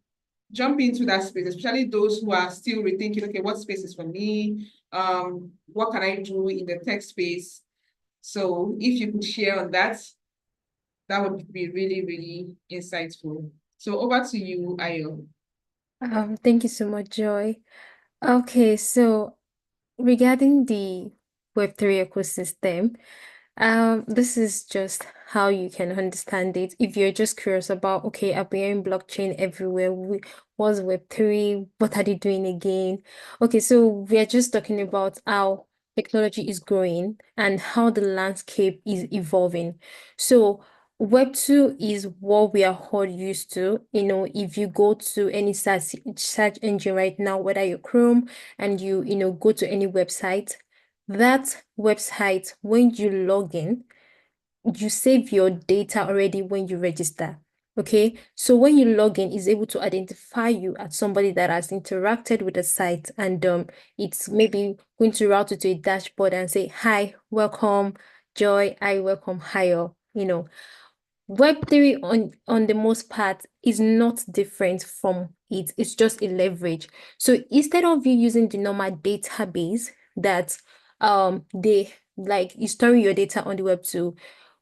jump into that space, especially those who are still rethinking, okay, what space is for me? What can I do in the tech space? So if you could share on that, that would be really, really insightful. So over to you, Ayo. Thank you so much, Joy. Okay, so regarding the Web3 ecosystem, this is just how you can understand it. If you're just curious about, okay, I've been hearing blockchain everywhere. What's Web3? What are they doing again? Okay, so we're just talking about how technology is growing and how the landscape is evolving. So Web2 is what we are all used to. If you go to any search engine right now, whether you're Chrome and you go to any website, that website, when you log in, you save your data already when you register. Okay, so when you log in, it's able to identify you as somebody that has interacted with the site, and it's maybe going to route you to a dashboard and say, hi, welcome, Joy, I welcome Hayo. Web3 on the most part is not different from it. It's just a leverage. So instead of you using the normal database that they like you storing your data on the Web2,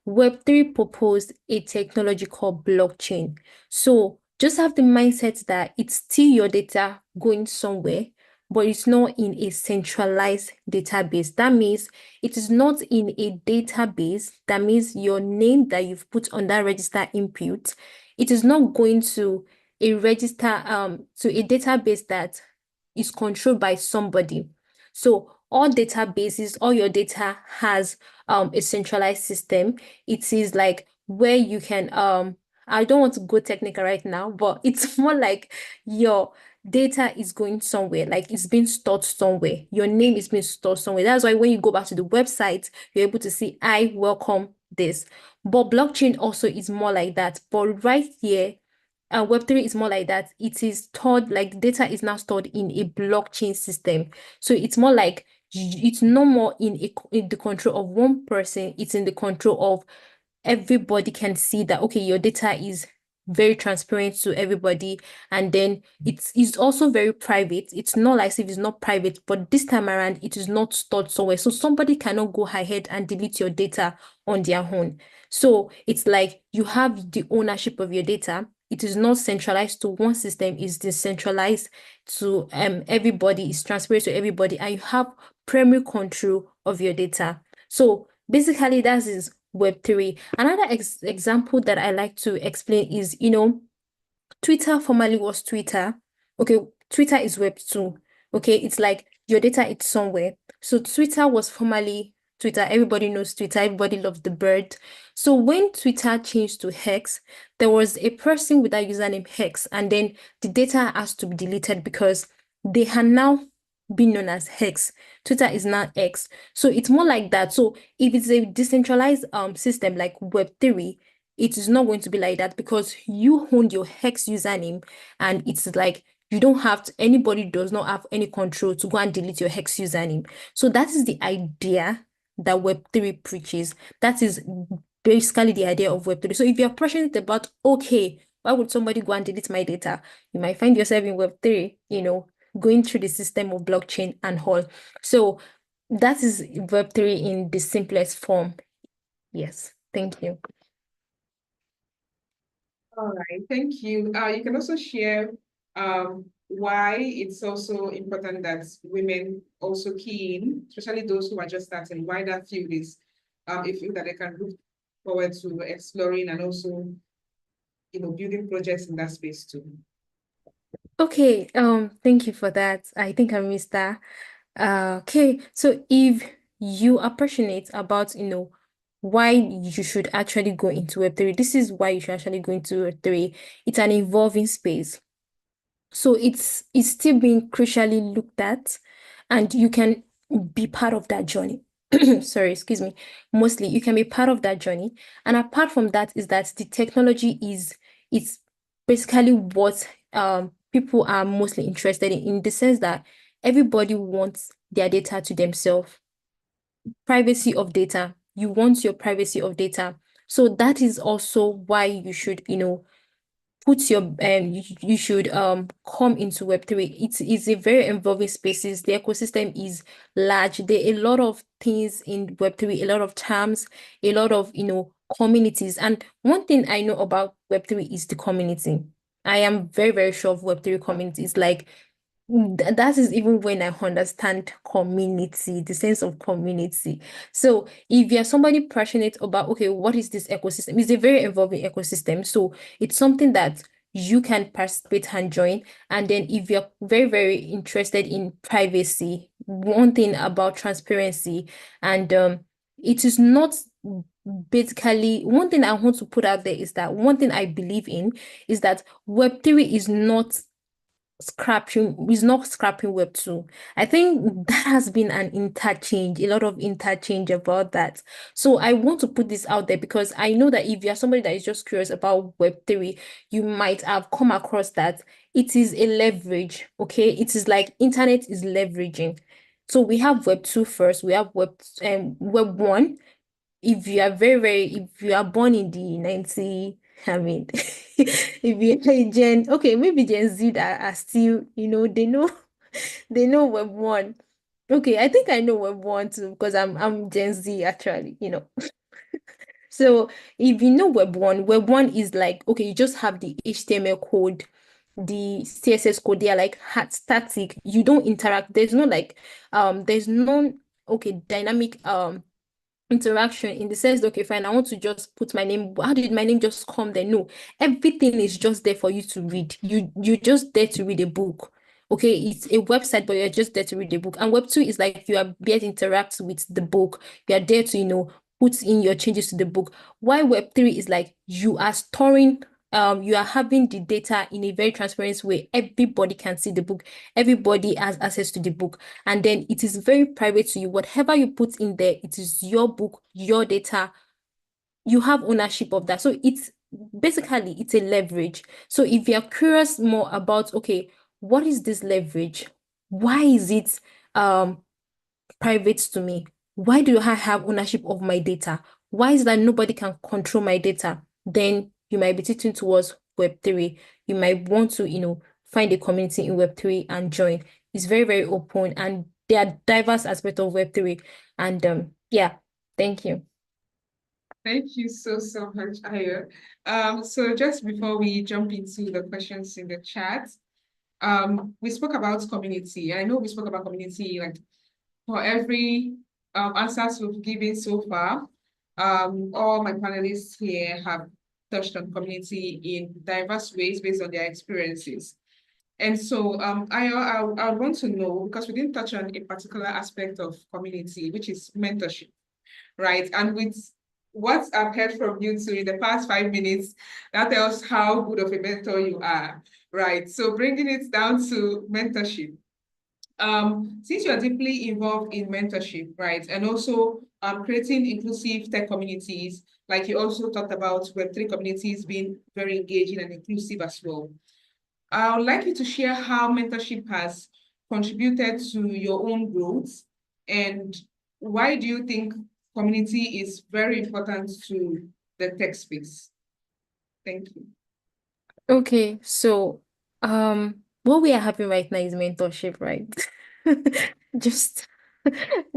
Web3 proposed a technology called blockchain. So just have the mindset that it's still your data going somewhere, but it's not in a centralized database. That means it is not in a database. That means your name that you've put on that register input, it is not going to a register to a database that is controlled by somebody. So all databases, all your data has a centralized system. It is like where you can I don't want to go technical right now, but it's more like your data is going somewhere, like it's being stored somewhere. Your name is being stored somewhere. That's why when you go back to the website, you're able to see, I welcome this. But blockchain also is more like that. But right here, Web3 is more like that. It is stored, like data is now stored in a blockchain system. So it's more like it's no more in the control of one person. It's in the control of everybody can see that, okay, your data is very transparent to everybody. And then it's also very private. It's not like if it's not private, but this time around, it is not stored somewhere. So somebody cannot go ahead and delete your data on their own. So it's like you have the ownership of your data. It is not centralized to one system, it's decentralized to everybody, it's transparent to everybody, and you have primary control of your data. So basically, that is Web3. Another example that I like to explain is, Twitter formerly was Twitter. Okay, Twitter is Web2. Okay, it's like your data is somewhere. So Twitter was formerly Twitter. Everybody knows Twitter. Everybody loves the bird. So when Twitter changed to Hex, there was a person with that username Hex, and then the data has to be deleted because they had now been known as Hex. Twitter is now X. So it's more like that. So if it's a decentralized system like Web3, it is not going to be like that because you own your Hex username, and it's like you don't have to, anybody does not have any control to go and delete your Hex username. So that is the idea that Web3 preaches. That is basically the idea of Web3. So if you're passionate about, okay, why would somebody go and delete my data? You might find yourself in Web3, going through the system of blockchain and all. So that is Web3 in the simplest form. Yes, thank you. All right, thank you. You can also share why it's also important that women also key in, especially those who are just starting, why that field is a field that they can look forward to exploring and also, building projects in that space too. Okay, thank you for that. I think I missed that. Okay, so if you are passionate about, why you should actually go into Web3, this is why you should actually go into Web3. It's an evolving space. So it's still being crucially looked at, and you can be part of that journey. Sorry, excuse me. Mostly, you can be part of that journey. And apart from that, is that the technology it's basically what people are mostly interested in the sense that everybody wants their data to themselves. Privacy of data. You want your privacy of data. So that is also why you should, put your you should come into Web3. It's a very involving spaces. The ecosystem is large. There are a lot of things in Web3, a lot of terms, a lot of communities. And one thing I know about Web3 is the community. I am very, very sure of Web3 communities. Like that is even when I understand community, the sense of community. So if you're somebody passionate about, okay, what is this ecosystem? It's a very evolving ecosystem. So it's something that you can participate and join. And then if you're very, very interested in privacy, one thing about transparency, and it is not basically, one thing I want to put out there is that one thing I believe in is that Web3 is not scrapping Web2. I think that has been a lot of interchange about that. So I want to put this out there because I know that if you're somebody that is just curious about Web3, you might have come across that it is a leverage. Okay, it is like internet is leveraging. So we have Web2 first, we have Web1. If you are born in the 90, I mean, if you're a okay, maybe Gen Z that are still, they know Web1. Okay, I think I know Web1 too, because I'm Gen Z actually, So if you know Web1 is like, okay, you just have the HTML code, the CSS code, they are like hard static. You don't interact. There's no, okay, dynamic interaction in the sense that, okay, fine, I want to just put my name. How did my name just come there? No, everything is just there for you to read. You're just there to read a book. Okay, it's a website, but you're just there to read the book. And Web2 is like you are there to interact with the book. You are there to, put in your changes to the book. Why Web3 is like you are storing you are having the data in a very transparent way. Everybody can see the book. Everybody has access to the book. And then it is very private to you. Whatever you put in there, it is your book, your data. You have ownership of that. So it's basically it's a leverage. So if you're curious more about, okay, what is this leverage? Why is it private to me? Why do I have ownership of my data? Why is that nobody can control my data? Then you might be tilting towards Web3. You might want to, find a community in Web3 and join. It's very, very open, and there are diverse aspects of Web3. And yeah, thank you. Thank you so much, Ayo. So just before we jump into the questions in the chat, we spoke about community. I know we spoke about community, like for every answers we've given so far, all my panelists here have touched on community in diverse ways based on their experiences. And so I want to know, because we didn't touch on a particular aspect of community, which is mentorship, right? And with what I've heard from you two in the past 5 minutes, that tells how good of a mentor you are, right? So bringing it down to mentorship. Since you are deeply involved in mentorship, right, and also creating inclusive tech communities, like you also talked about Web3 communities being very engaging and inclusive as well. I would like you to share how mentorship has contributed to your own growth, and why do you think community is very important to the tech space? Thank you. Okay, so what we are having right now is mentorship, right? Just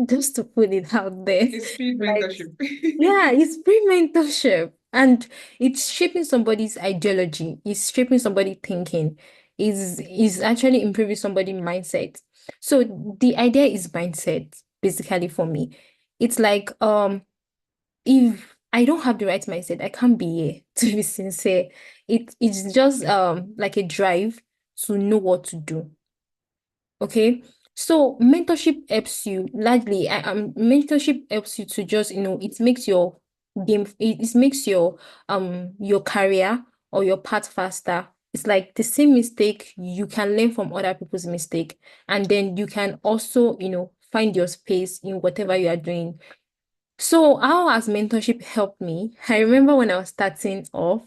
just to put it out there. It's free Like, mentorship. yeah, it's free mentorship, and it's shaping somebody's ideology, it's shaping somebody thinking, is actually improving somebody's mindset. So the idea is mindset, basically, for me. It's like if I don't have the right mindset, I can't be here, to be sincere. It's just like a drive to know what to do. Okay. So mentorship helps you largely. Mentorship helps you to just, it makes your it makes your career or your path faster. It's like the same mistake, you can learn from other people's mistake, and then you can also, find your space in whatever you are doing. So how has mentorship helped me? I remember when I was starting off,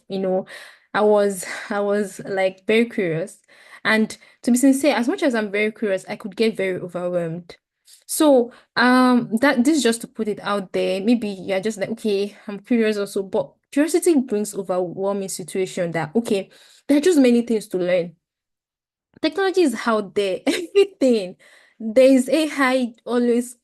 I was like very curious. And to be sincere, as much as I'm very curious, I could get very overwhelmed. So that this is just to put it out there. Maybe you're just like, okay, I'm curious also, but curiosity brings overwhelming situation that okay, there are just many things to learn. Technology is out there, everything. There is AI always.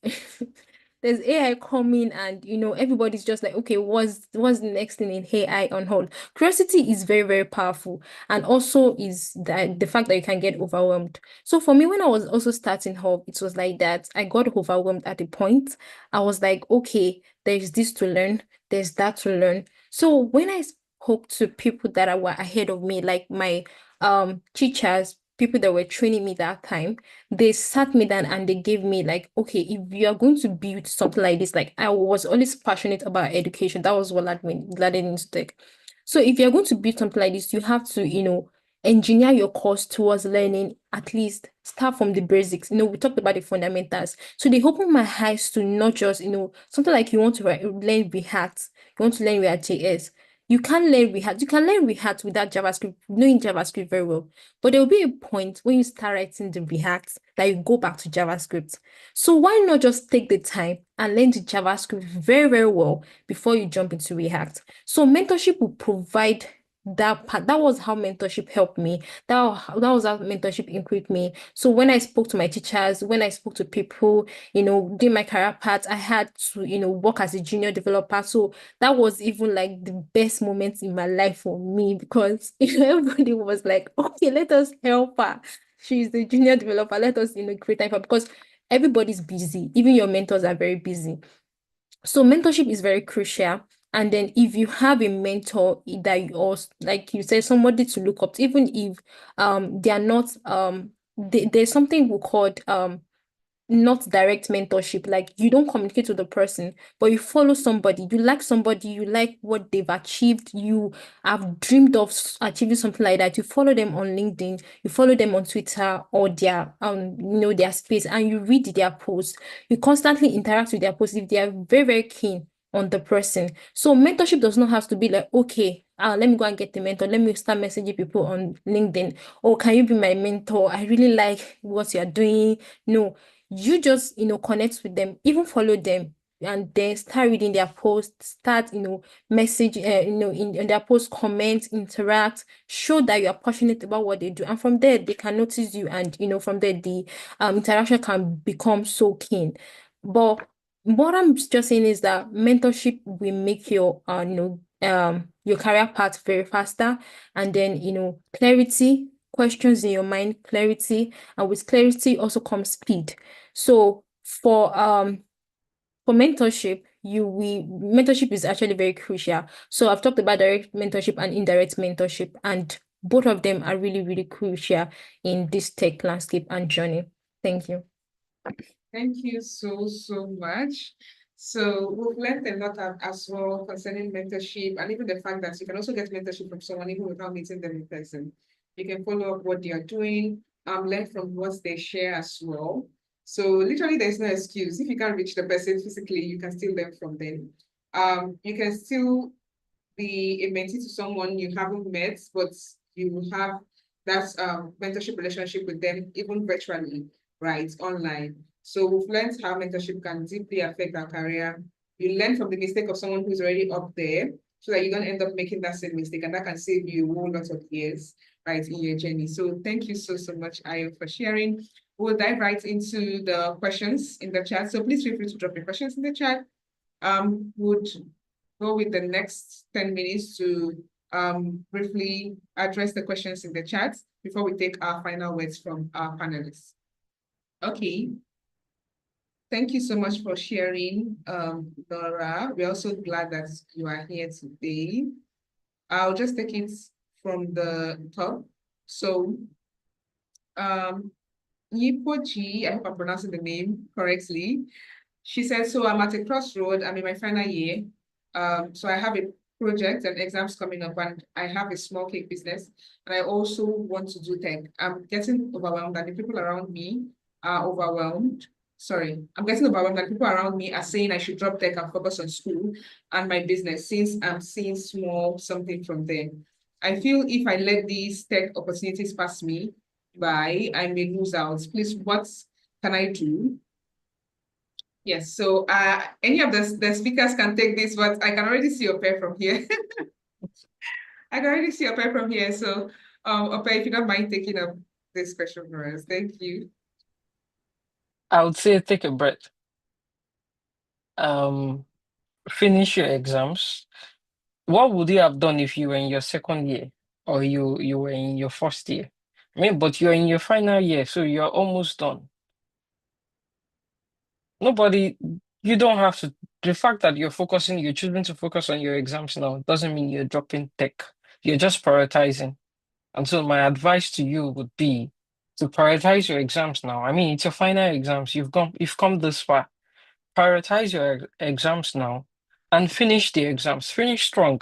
There's AI coming, and everybody's just like, okay, what's the next thing in AI on hold? Curiosity is very, very powerful, and also is the fact that you can get overwhelmed. So for me, when I was also starting off, it was like that. I got overwhelmed at the point. I was like, okay, there's this to learn, there's that to learn. So when I spoke to people that were ahead of me, like my teachers, people that were training me that time, they sat me down and they gave me like, okay, if you are going to build something like this, like I was always passionate about education. That was what led me into tech. So if you're going to build something like this, you have to, engineer your course towards learning, at least start from the basics. We talked about the fundamentals. So they opened my eyes to not just, something like you want to learn React, you want to learn React.js. You can learn React. You can learn React without JavaScript, knowing JavaScript very well. But there will be a point when you start writing the React that you go back to JavaScript. So why not just take the time and learn the JavaScript very, very well before you jump into React? So mentorship will provide that part. That was how mentorship helped me. That was how mentorship equipped me. So when I spoke to my teachers, when I spoke to people, during my career path, I had to, work as a junior developer. So that was even like the best moments in my life for me, because everybody was like, okay, let us help her. She's the junior developer. Let us, create time for her, because everybody's busy. Even your mentors are very busy. So mentorship is very crucial. And then if you have a mentor that you also, like you said, somebody to look up to, even if they are not there's something we called not direct mentorship. Like you don't communicate with the person, but you follow somebody. You like somebody, you like what they've achieved. You have dreamed of achieving something like that. You follow them on LinkedIn, you follow them on Twitter or their their space, and you read their posts. You constantly interact with their posts if they are very, very keen on the person. So mentorship does not have to be like, okay, let me go and get the mentor. Let me start messaging people on LinkedIn. Oh, can you be my mentor? I really like what you're doing. No, you just connect with them, even follow them, and then start reading their posts, start message in their post, comment, interact, show that you are passionate about what they do, and from there they can notice you, and from there the interaction can become so keen. But what I'm just saying is that mentorship will make your career path very faster, and then clarity, questions in your mind, clarity, and with clarity also comes speed. So for mentorship, mentorship is actually very crucial. So I've talked about direct mentorship and indirect mentorship, and both of them are really, really crucial in this tech landscape and journey. Thank you. Thank you so, so much. So we've learned a lot as well concerning mentorship, and even the fact that you can also get mentorship from someone even without meeting them in person. You can follow up what they are doing, learn from what they share as well. So literally there's no excuse. If you can't reach the person physically, you can still learn from them. You can still be a mentee to someone you haven't met, but you have that mentorship relationship with them, even virtually, right, online. So we've learned how mentorship can deeply affect our career. You learn from the mistake of someone who's already up there so that you don't end up making that same mistake, and that can save you a whole lot of years, right, in your journey. So thank you so, so much, Ayo, for sharing. We'll dive right into the questions in the chat. So please feel free to drop your questions in the chat. Would go with the next 10 minutes to briefly address the questions in the chat before we take our final words from our panelists. Okay. Thank you so much for sharing, Laura. We're also glad that you are here today. I'll just take it from the top. So, Yipoji, I hope I'm pronouncing the name correctly. She said, so I'm at a crossroad. I'm in my final year. So I have a project and exams coming up, and I have a small cake business, and I also want to do tech. I'm getting overwhelmed, and the people around me are overwhelmed. Sorry, I'm getting overwhelmed, and people around me are saying I should drop tech and focus on school and my business since I'm seeing small something from them. I feel if I let these tech opportunities pass me by, I may lose out. Please, what can I do? Yes, so any of the speakers can take this, but I can already see Ope from here. I can already see Ope from here. So Ope, if you don't mind taking up this question for us, thank you. I would say take a breath. Finish your exams. What would you have done if you were in your second year or you were in your first year? I mean, but you're in your final year, so you're almost done. You don't have to. The fact that you're choosing to focus on your exams now doesn't mean you're dropping tech. You're just prioritizing. And so my advice to you would be to prioritize your exams now. I mean, it's your final exams. You've come this far. Prioritize your exams now and finish the exams. Finish strong,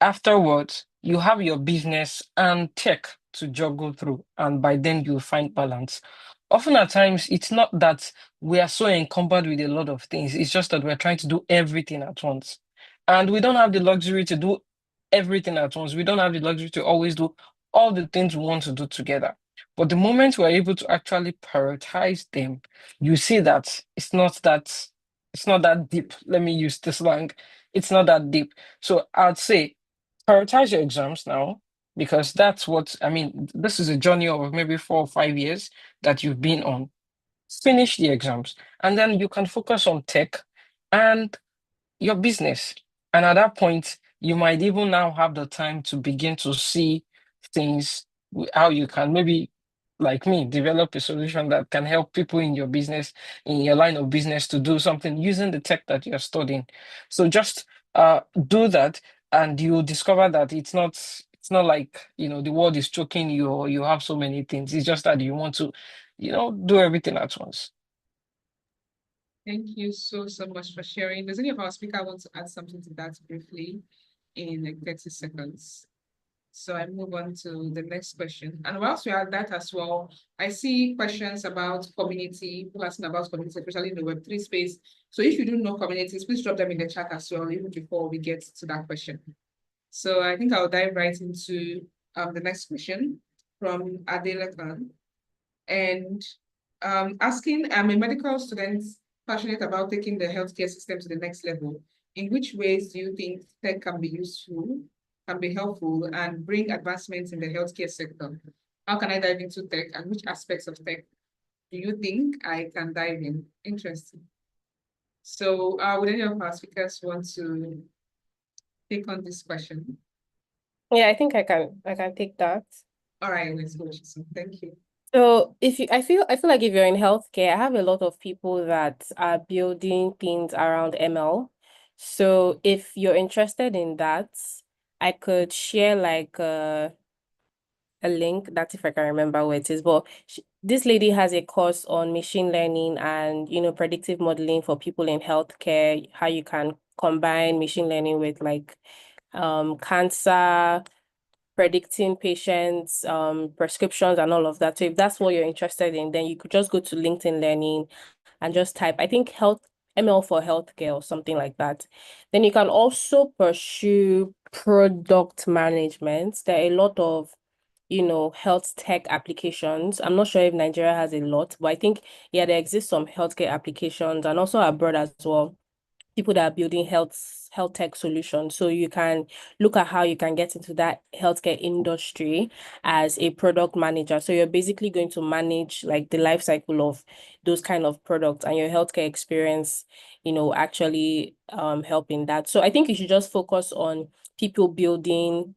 Afterwards, you have your business and tech to juggle through, and by then you'll find balance. Often at times, it's not that we are so encumbered with a lot of things, it's just that we're trying to do everything at once. And we don't have the luxury to do everything at once. We don't have the luxury to always do all the things we want to do together. But the moment we're able to actually prioritize them, you see that it's not that deep. Let me use the slang. It's not that deep. So I'd say prioritize your exams now because this is a journey of maybe 4 or 5 years that you've been on. Finish the exams, and then you can focus on tech and your business. And at that point, you might even now have the time to begin to see things, how you can maybe, like me, develop a solution that can help people in your business, in your line of business to do something using the tech that you're studying. So just do that and you'll discover that it's not like, the world is choking you or you have so many things. It's just that you want to do everything at once. Thank you so much for sharing. Does any of our speaker want to add something to that briefly in like 30 seconds? So I move on to the next question. And whilst we are at that as well, I see questions about community, people asking about community, especially in the Web3 space. So if you do know communities, please drop them in the chat as well, even before we get to that question. So I think I'll dive right into the next question from Adela Khan. And asking, I'm a medical student passionate about taking the healthcare system to the next level. In which ways do you think tech can be useful, can be helpful, and bring advancements in the healthcare sector? How can I dive into tech, and which aspects of tech do you think I can dive in? Interesting. So would any of our speakers want to take on this question? Yeah, I think I can take that. All right, let's go. Thank you. So I feel like if you're in healthcare, I have a lot of people that are building things around ML. So if you're interested in that, I could share like a link. That's if I can remember where it is. But this lady has a course on machine learning and predictive modeling for people in healthcare, how you can combine machine learning with like cancer, predicting patients, prescriptions and all of that. So if that's what you're interested in, then you could just go to LinkedIn Learning and just type, I think ML for healthcare or something like that. Then you can also pursue product management. There are a lot of, health tech applications. I'm not sure if Nigeria has a lot, but I think, yeah, there exists some healthcare applications and also abroad as well. People that are building health tech solutions. So you can look at how you can get into that healthcare industry as a product manager. So you're basically going to manage like the life cycle of those kind of products, and your healthcare experience, actually helping that. So I think you should just focus on people building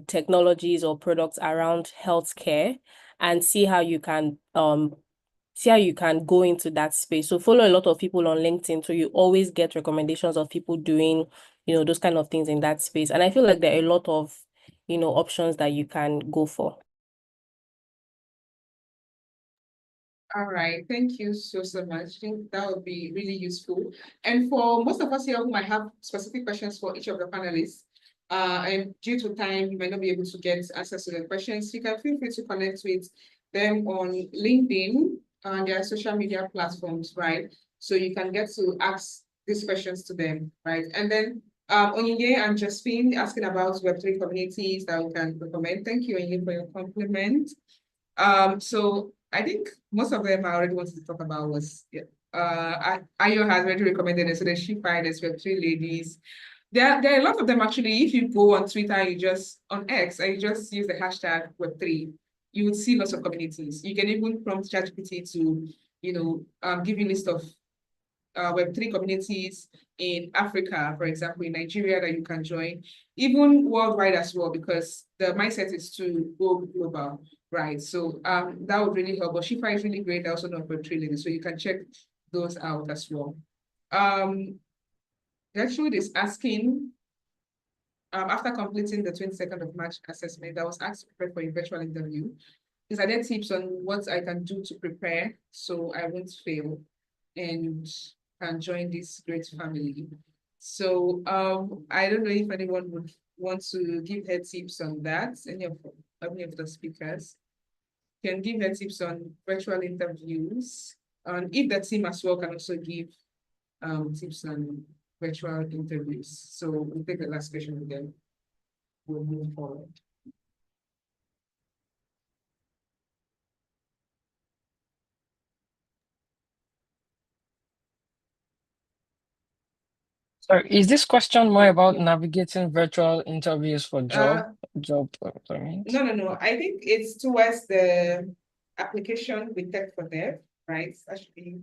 technologies or products around healthcare and see how you can go into that space. So follow a lot of people on LinkedIn, so you always get recommendations of people doing, those kind of things in that space. And I feel like there are a lot of, options that you can go for. All right, thank you so much. I think that would be really useful. And for most of us here who might have specific questions for each of the panelists, and due to time, you might not be able to get answers to the questions, you can feel free to connect with them on LinkedIn and their social media platforms, right? So you can get to ask these questions to them, right? And then Onyinye and Josephine asking about Web3 communities that we can recommend. Thank you, Onyinye, for your compliment. So I think most of them I already wanted to talk about was Ayo has already recommended it, so the She Fighters, Web3 ladies. There are a lot of them actually. If you go on Twitter, on X, and you just use the hashtag Web3, you would see lots of communities. You can even prompt ChatGPT to, give you a list of Web3 communities in Africa, for example, in Nigeria that you can join, even worldwide as well, because the mindset is to go global, right? So that would really help. But Shifa is really great. I also know Web3 ladies, so you can check those out as well. Gertrude is asking, after completing the 22nd of March assessment, I was asked to prepare for a virtual interview. Is there tips on what I can do to prepare so I won't fail and can join this great family? So I don't know if anyone would want to give her tips on that. Any of the speakers can give her tips on virtual interviews. And if the team as well can also give tips on virtual interviews. So we'll take the last question again. We'll move forward. So is this question more about navigating virtual interviews for job appointments? No. I think it's towards the application with Tech for Dev, right? Actually,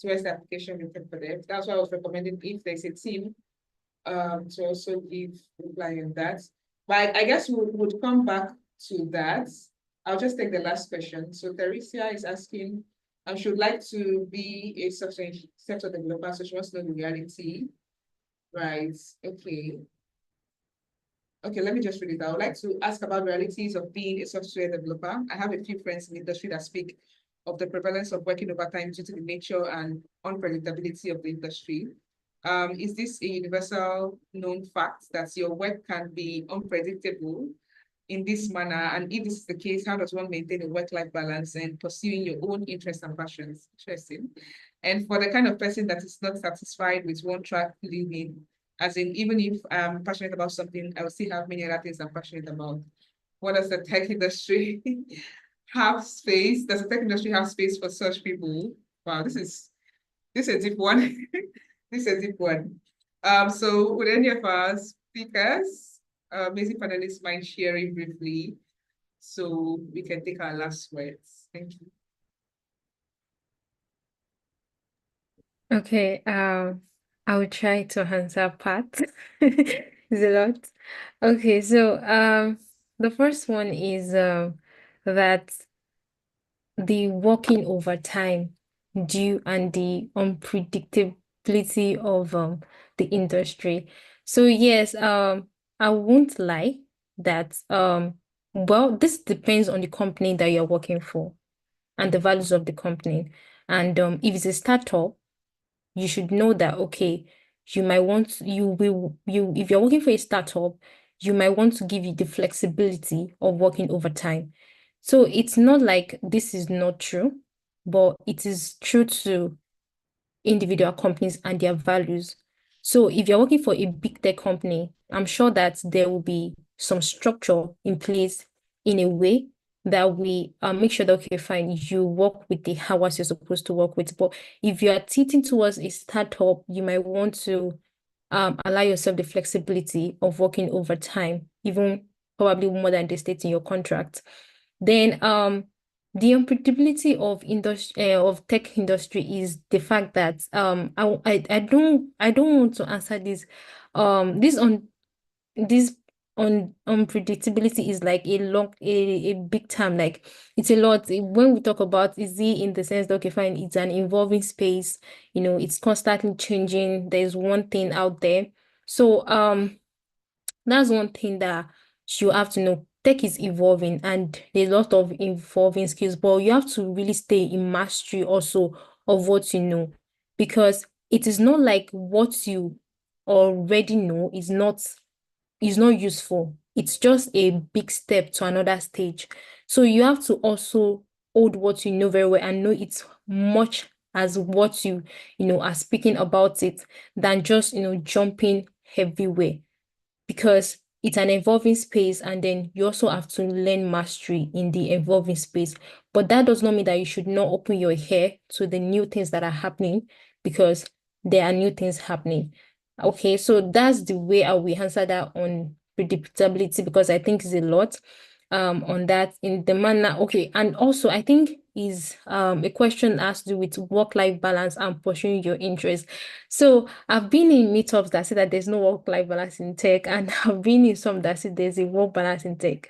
towards the application with Tech for Dev. That's why I was recommending if there's a team to also give reply on that. But I guess we would come back to that. I'll just take the last question. So Theresia is asking, she would like to be a software developer, so she wants to know the reality. Right, okay. Okay, let me just read it. I would like to ask about realities of being a software developer. I have a few friends in the industry that speak of the prevalence of working overtime due to the nature and unpredictability of the industry. Is this a universal known fact that your work can be unpredictable in this manner? And if this is the case, how does one maintain a work-life balance and pursuing your own interests and passions? Interesting. And for the kind of person that is not satisfied with one track living, as in, even if I'm passionate about something, I will still have many other things I'm passionate about. What does the tech industry have space? Does the tech industry have space for such people? Wow, this is a deep one. This is a deep one. So would any of our speakers, amazing panelists, mind sharing briefly so we can take our last words? Thank you. Okay, I will try to answer part. It's a lot. Okay, so the first one is that the working overtime due and the unpredictability of the industry. So yes, I won't lie that well, this depends on the company that you're working for and the values of the company. And if it's a startup, you should know that okay, you might want you if you're working for a startup, you might want to give you the flexibility of working overtime. So it's not like this is not true, but it is true to individual companies and their values. So if you're working for a big tech company, I'm sure that there will be some structure in place in a way that we make sure that, okay, fine, you work with the hours you're supposed to work with. But if you are teaching towards a startup, you might want to allow yourself the flexibility of working overtime, even probably more than they state in your contract. Then the unpredictability of industry of tech industry is the fact that I don't want to answer this this on unpredictability is like a big term, like it's a lot. When we talk about is it in the sense that okay fine, it's an evolving space, it's constantly changing, there's one thing out there. So that's one thing that you have to know. Tech is evolving and there's a lot of evolving skills, but you have to really stay in mastery also of what you know, because it is not like what you already know is not useful. It's just a big step to another stage. So you have to also hold what you know very well and know it much as what you are speaking about it than just jumping everywhere, because it's an evolving space and then you also have to learn mastery in the evolving space. But that does not mean that you should not open your ear to the new things that are happening, because there are new things happening. Okay, so that's the way I will answer that on predictability, because I think it's a lot on that in the manner. Okay, and also I think is a question has to do with work-life balance and pursuing your interests. So I've been in meetups that say that there's no work-life balance in tech, and I've been in some that say there's a work balance in tech.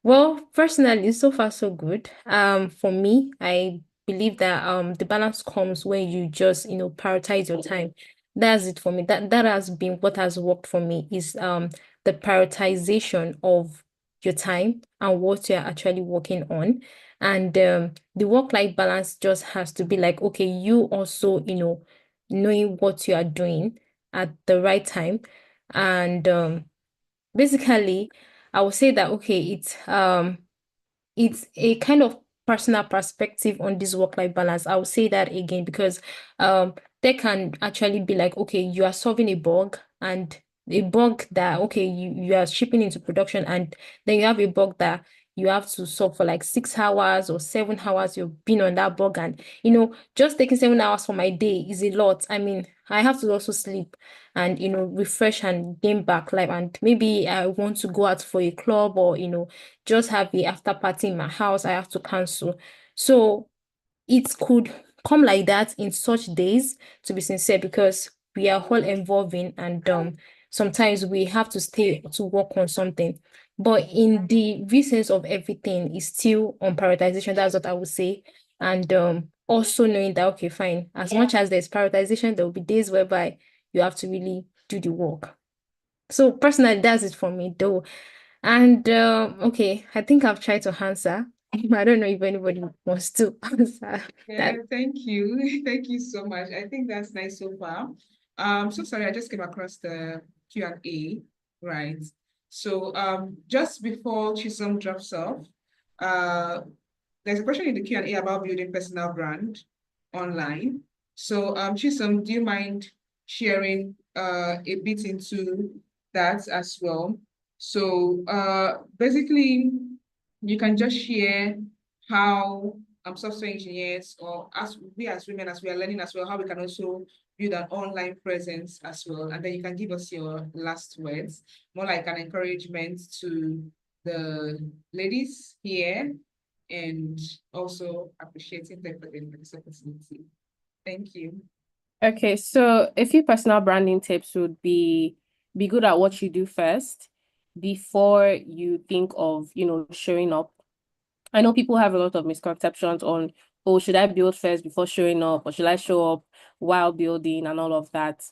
Well, personally, so far so good. For me, I believe that the balance comes when you just prioritize your time. That's it for me. That has been what has worked for me, is the prioritization of your time and what you're actually working on. And the work-life balance just has to be like, okay, you also, knowing what you are doing at the right time. And basically, I would say that, okay, it's a kind of personal perspective on this work-life balance. I would say that again because there can actually be like, okay, you are solving a bug, and a bug that, okay, you are shipping into production, and then you have a bug that you have to solve for like 6 hours or 7 hours. You've been on that bug, and just taking 7 hours for my day is a lot. I mean, I have to also sleep and refresh and gain back life, and maybe I want to go out for a club, or just have a after party in my house, I have to cancel. So it could come like that in such days, to be sincere, because we are all evolving, and sometimes we have to stay to work on something. But in the essence of everything is still on prioritization. That's what I would say. And also knowing that, okay, fine, as much as there's prioritization, there will be days whereby you have to really do the work. So personally, that's it for me though. And okay, I think I've tried to answer I don't know if anybody wants to answer Yeah, that. thank you. Thank you so much. I think that's nice so far. So sorry, I just came across the Q&A, right? So just before Chisom drops off, there's a question in the Q&A about building personal brand online. So Chisom, do you mind sharing a bit into that as well? So basically, you can just share how software engineers, or as we as women, as we are learning as well, how we can also build an online presence as well. And then you can give us your last words, more like an encouragement to the ladies here, and also appreciating them for this opportunity. Thank you. Okay, so a few personal branding tips would be good at what you do first before you think of, showing up. I know people have a lot of misconceptions on, oh, should I build first before showing up, or should I show up while building and all of that.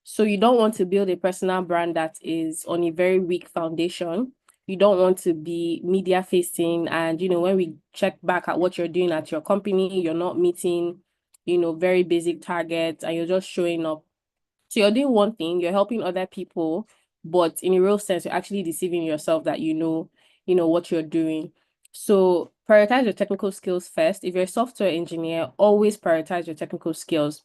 So you don't want to build a personal brand that is on a very weak foundation. You don't want to be media facing, and when we check back at what you're doing at your company, you're not meeting very basic targets, and you're just showing up. So you're doing one thing, you're helping other people, but in a real sense, you're actually deceiving yourself that you know what you're doing. So prioritize your technical skills first. If you're a software engineer, always prioritize your technical skills.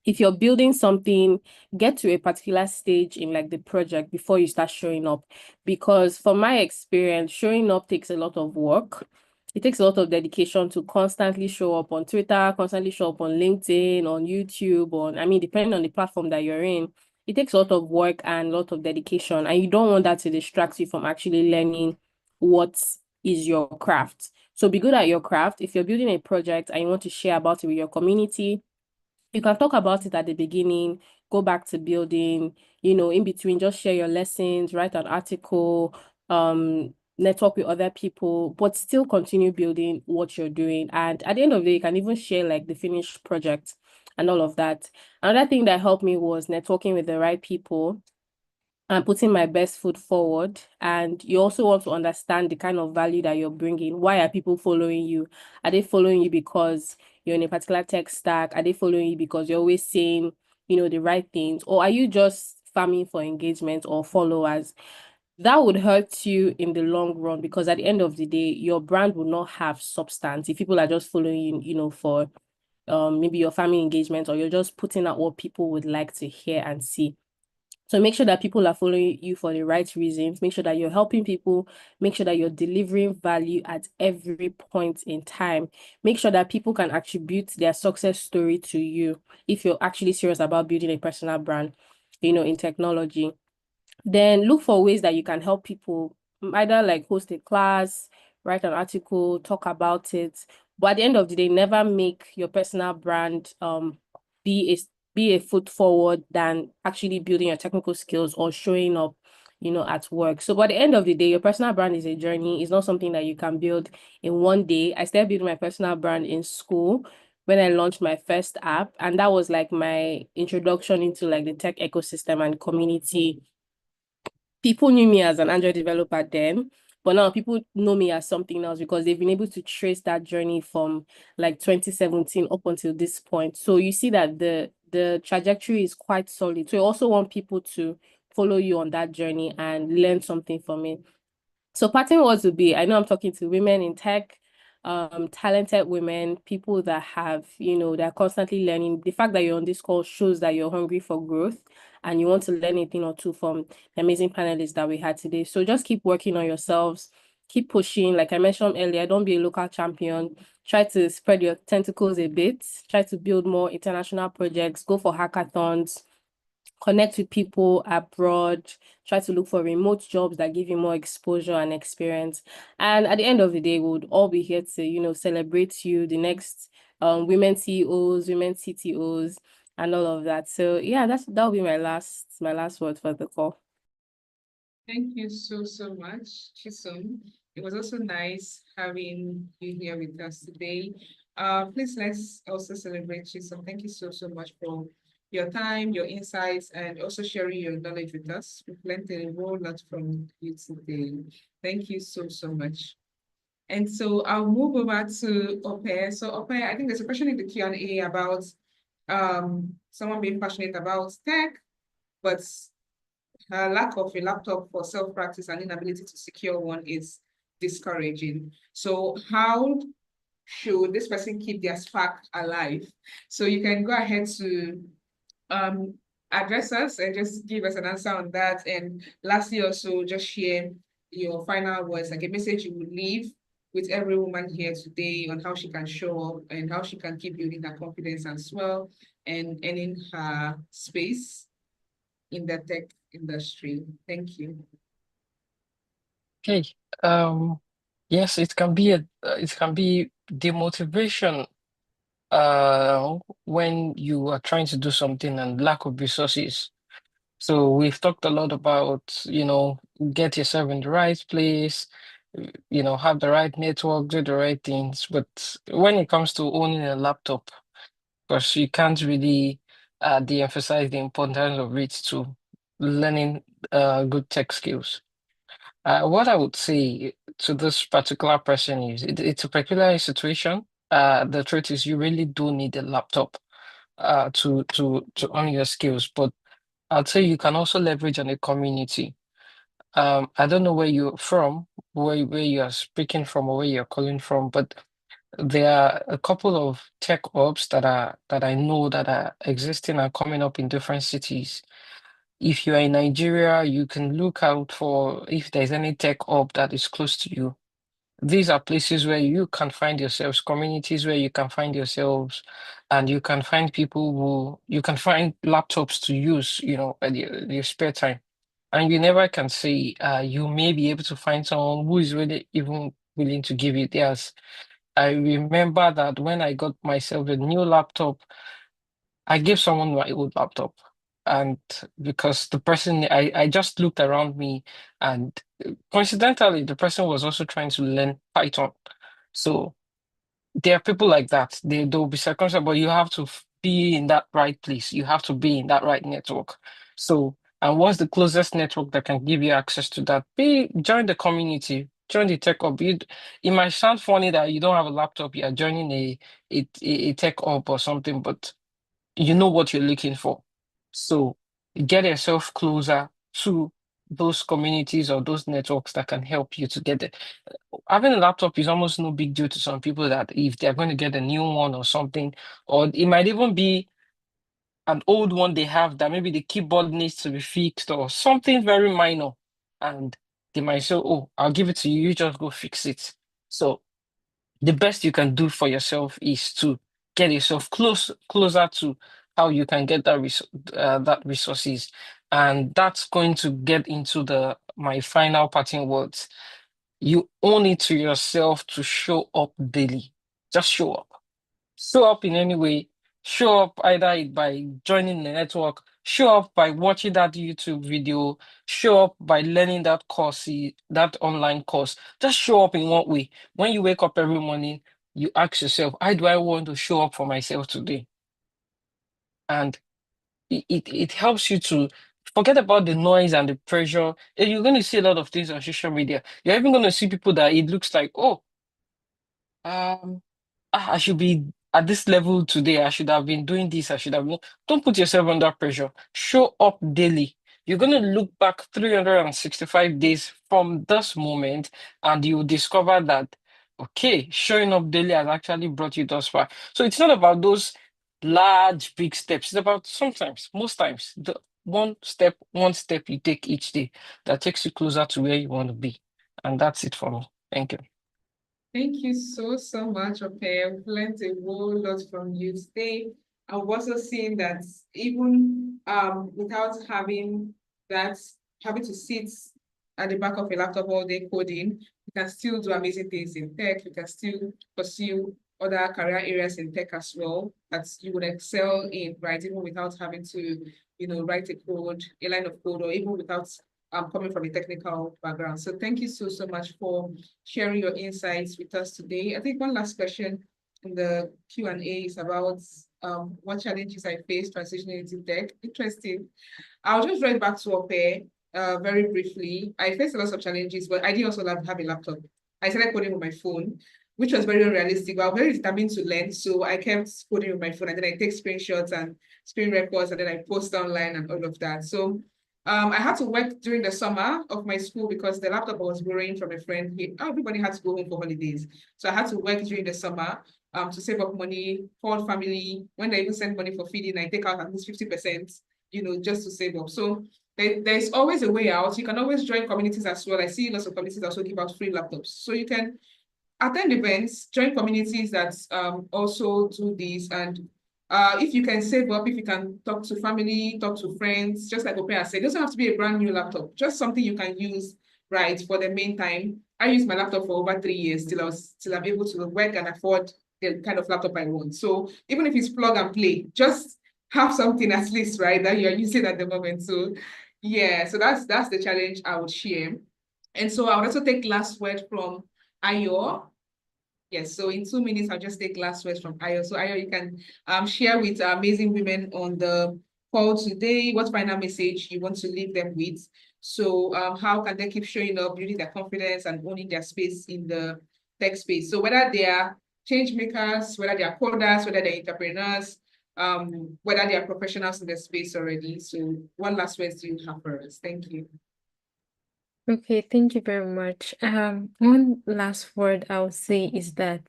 If you're building something, get to a particular stage in like the project before you start showing up. Because from my experience, showing up takes a lot of work. It takes a lot of dedication to constantly show up on Twitter, constantly show up on LinkedIn, on YouTube, depending on the platform that you're in. It takes a lot of work and a lot of dedication, and you don't want that to distract you from actually learning what is your craft. So be good at your craft. If you're building a project and you want to share about it with your community, you can talk about it at the beginning, go back to building, in between, just share your lessons, write an article, network with other people, but still continue building what you're doing. And at the end of the day, you can even share like the finished project and all of that. Another thing that helped me was networking with the right people and putting my best foot forward. And you also want to understand the kind of value that you're bringing. Why are people following you? Are they following you because you're in a particular tech stack? Are they following you because you're always saying, the right things? Or are you just farming for engagement or followers? That would hurt you in the long run, because at the end of the day, your brand will not have substance if people are just following you, for maybe your family engagement, or you're just putting out what people would like to hear and see. So make sure that people are following you for the right reasons. Make sure that you're helping people. Make sure that you're delivering value at every point in time. Make sure that people can attribute their success story to you if you're actually serious about building a personal brand, in technology. Then look for ways that you can help people, either like host a class, write an article, talk about it. But at the end of the day, never make your personal brand be a foot forward than actually building your technical skills or showing up, at work. So by the end of the day, your personal brand is a journey. It's not something that you can build in one day. I started building my personal brand in school when I launched my first app, and that was like my introduction into like the tech ecosystem and community. People knew me as an Android developer then, but now people know me as something else because they've been able to trace that journey from like 2017 up until this point. So you see that the trajectory is quite solid. So you also want people to follow you on that journey and learn something from it. So parting words would be, I know I'm talking to women in tech, talented women, people that have, they're constantly learning. The fact that you're on this call shows that you're hungry for growth and you want to learn a thing or two from the amazing panelists that we had today. So just keep working on yourselves, keep pushing. Like I mentioned earlier, don't be a local champion. Try to spread your tentacles a bit. Try to build more international projects. Go for hackathons. Connect with people abroad, try to look for remote jobs that give you more exposure and experience. And at the end of the day, we would all be here to, celebrate you, the next women CEOs, women CTOs, and all of that. So yeah, that'll be my last word for the call. Thank you so much, Chisom. It was also nice having you here with us today. Please let's also celebrate Chisom. Thank you so much for your time, your insights, and also sharing your knowledge with us. We've learned a whole lot from you today. Thank you so much. And so I'll move over to Ope. So Ope, I think there's a question in the Q&A about someone being passionate about tech, but lack of a laptop for self-practice and inability to secure one is discouraging. So how should this person keep their spark alive? So you can go ahead to address us and just give us an answer on that. And lastly, also just share your final words, like a message you would leave with every woman here today on how she can show up and how she can keep building her confidence as well and earning her space in the tech industry. Thank you. Okay. Yes, it can be demotivation when you are trying to do something and lack of resources. So we've talked a lot about, get yourself in the right place, have the right network, do the right things. But when it comes to owning a laptop, because you can't really de-emphasize the importance of it to learning good tech skills. What I would say to this particular person is it's a peculiar situation. The truth is you really do need a laptop to earn your skills, but I'd say you can also leverage on a community. I don't know where you're from, where you are speaking from or where you're calling from, but there are a couple of tech ops that I know that are existing and coming up in different cities. If you are in Nigeria, you can look out for if there's any tech op that is close to you. These are places where you can find yourselves, communities where you can find yourselves, and you can find people you can find laptops to use, at your spare time. And you never can say, you may be able to find someone who is really even willing to give you theirs. I remember that when I got myself a new laptop, I gave someone my old laptop. And because the person, I just looked around me, and coincidentally, the person was also trying to learn Python. So there are people like that. They'll be circumcised, but you have to be in that right place. You have to be in that right network. So, and what's the closest network that can give you access to that? Join the community, join the tech hub. It might sound funny that you don't have a laptop, you're joining a tech hub or something, but you know what you're looking for. So get yourself closer to those communities or those networks that can help you to get it. Having a laptop is almost no big deal to some people that if they're going to get a new one or something, or it might even be an old one they have that maybe the keyboard needs to be fixed or something very minor. And they might say, oh, I'll give it to you, you just go fix it. So the best you can do for yourself is to get yourself closer to how you can get that resources, and that's going to get into my final parting words. You own it to yourself to show up daily. Just show up. Show up in any way. Show up either by joining the network, show up by watching that YouTube video, show up by learning that course, that online course. Just show up in one way. When you wake up every morning, you ask yourself, how do I want to show up for myself today? And it helps you to forget about the noise and the pressure. You're going to see a lot of things on social media. You're even going to see people that it looks like, oh, I should be at this level today. I should have been doing this. I should have been. Don't put yourself under pressure. Show up daily. You're going to look back 365 days from this moment, and you will discover that, okay, showing up daily has actually brought you thus far. So it's not about those large, big steps. It's about most times, the one step you take each day that takes you closer to where you want to be. And that's it for me. Thank you. Thank you so, so much, Ope. I've learned a whole lot from you today. I've also seen that even without having to sit at the back of a laptop all day coding, you can still do amazing things in tech. You can still pursue other career areas in tech as well that you would excel in, right? Even without having to, write a line of code, or even without coming from a technical background. So thank you so, so much for sharing your insights with us today. I think one last question in the Q&A is about what challenges I faced transitioning into tech. Interesting. I'll just read back to Ope very briefly. I faced a lot of challenges, but I did also have a laptop. I started coding with my phone, which was very unrealistic, but I was very determined to learn. So I kept coding with my phone, and then I take screenshots and screen records, and then I post online and all of that. So I had to work during the summer of my school because the laptop I was borrowing from a friend, everybody had to go home for holidays. So I had to work during the summer to save up money, call family. When they even send money for feeding, I take out at least 50%, just to save up. So there's always a way out. You can always join communities as well. I see lots of communities also give out free laptops. So you can attend events, join communities that also do this. And if you can save up, if you can talk to family, talk to friends, just like Opea said, it doesn't have to be a brand new laptop, just something you can use, right, for the meantime. I used my laptop for over 3 years till I'm able to work and afford the kind of laptop I want. So even if it's plug and play, just have something at least, right, that you're using at the moment. So yeah, so that's the challenge I would share. And so I would also take last word from Ayo. Yes, so in 2 minutes, I'll just take last words from Ayo. So Ayo, you can share with amazing women on the call today what final message you want to leave them with. So how can they keep showing up, building their confidence and owning their space in the tech space? So whether they are change makers, whether they are coders, whether they're entrepreneurs, whether they are professionals in the space already. So what last words do you have for us? Thank you. Okay, thank you very much. One last word I would say is that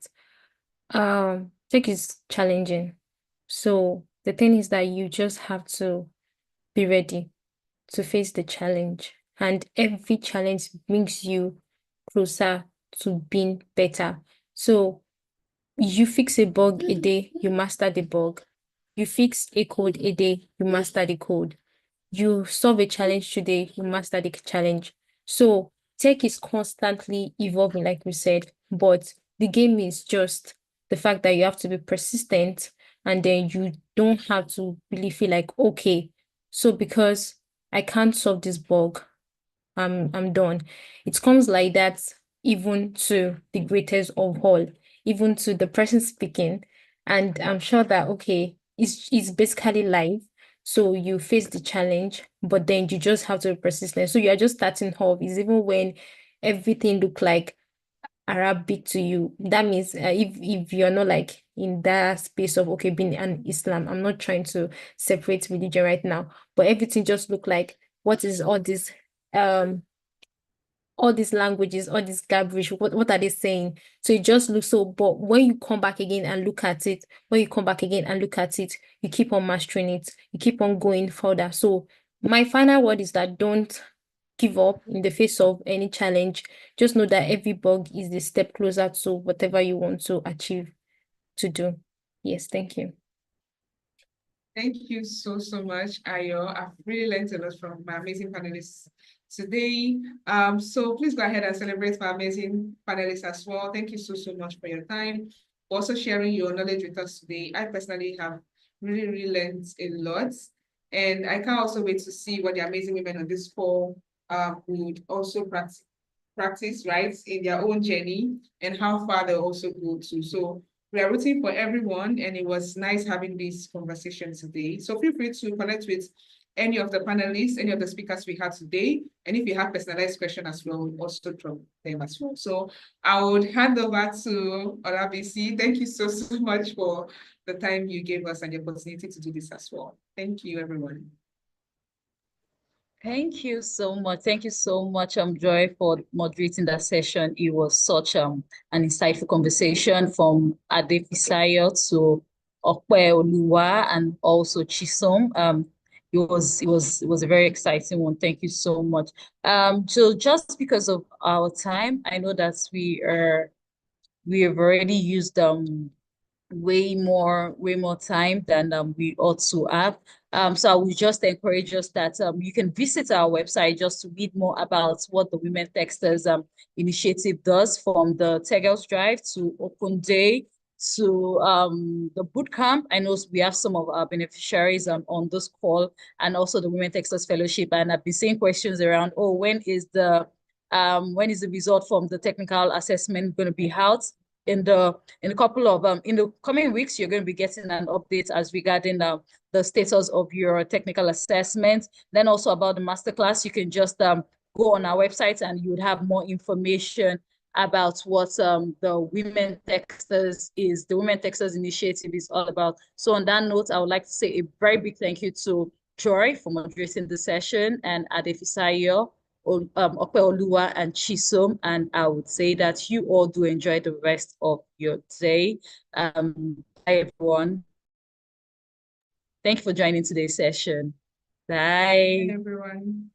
tech is challenging. So the thing is that you just have to be ready to face the challenge. And every challenge brings you closer to being better. So you fix a bug a day, you master the bug. You fix a code a day, you master the code. You solve a challenge today, you master the challenge. So tech is constantly evolving, like we said, but the game is just the fact that you have to be persistent, and then you don't have to really feel like, okay, so because I can't solve this bug, I'm done. It comes like that even to the greatest of all, even to the person speaking. And I'm sure that, okay, it's basically life. So you face the challenge, but then you just have to be persistent. So you're just starting off. Is even when everything look like Arabic to you. That means if you're not like in that space of, okay, being an Islam, I'm not trying to separate religion right now, but everything just look like, what is um all these languages, all this gibberish, what are they saying? So it just looks so, but when you come back again and look at it, you keep on mastering it, you keep on going further. So my final word is that don't give up in the face of any challenge. Just know that every bug is the step closer to whatever you want to achieve to do. Yes, thank you. Thank you so much, Ayo. I've really learned a lot from my amazing panelists today. So please go ahead and celebrate my amazing panelists as well. Thank you so much for your time, for also sharing your knowledge with us today. I personally have really learned a lot, and I can't also wait to see what the amazing women on this call would also practice right in their own journey and how far they also go to. So we are rooting for everyone, and it was nice having this conversation today. So feel free to connect with any of the panelists, any of the speakers we had today. And if you have personalized questions as well, we'll also drop them as well. So I would hand over to Olabisi. Thank you so much for the time you gave us and the opportunity to do this as well. Thank you, everyone. Thank you so much. Thank you so much, Joy, for moderating that session. It was such an insightful conversation from Ade Fisayo to Okwe Oluwa and also Chisom. It was a very exciting one. Thank you so much. So just because of our time, I know that we have already used way more time than we ought to have. So I would just encourage us that you can visit our website just to read more about what the Women Techsters initiative does, from the Tech Girls Drive to Open Day to the bootcamp. I know we have some of our beneficiaries on this call, and also the Women Techsters Fellowship. And I've been seeing questions around, oh, when is the result from the technical assessment going to be out? In the coming weeks, you're going to be getting an update as regarding the status of your technical assessment. Then also about the masterclass, you can just go on our website and you would have more information about what the Women Texters Initiative is all about. So on that note, I would like to say a very big thank you to Joy for moderating the session, and Adefisayo, Opeoluwa, and Chisom. And I would say that you all do enjoy the rest of your day. Bye, everyone. Thank you for joining today's session. Bye. Everyone.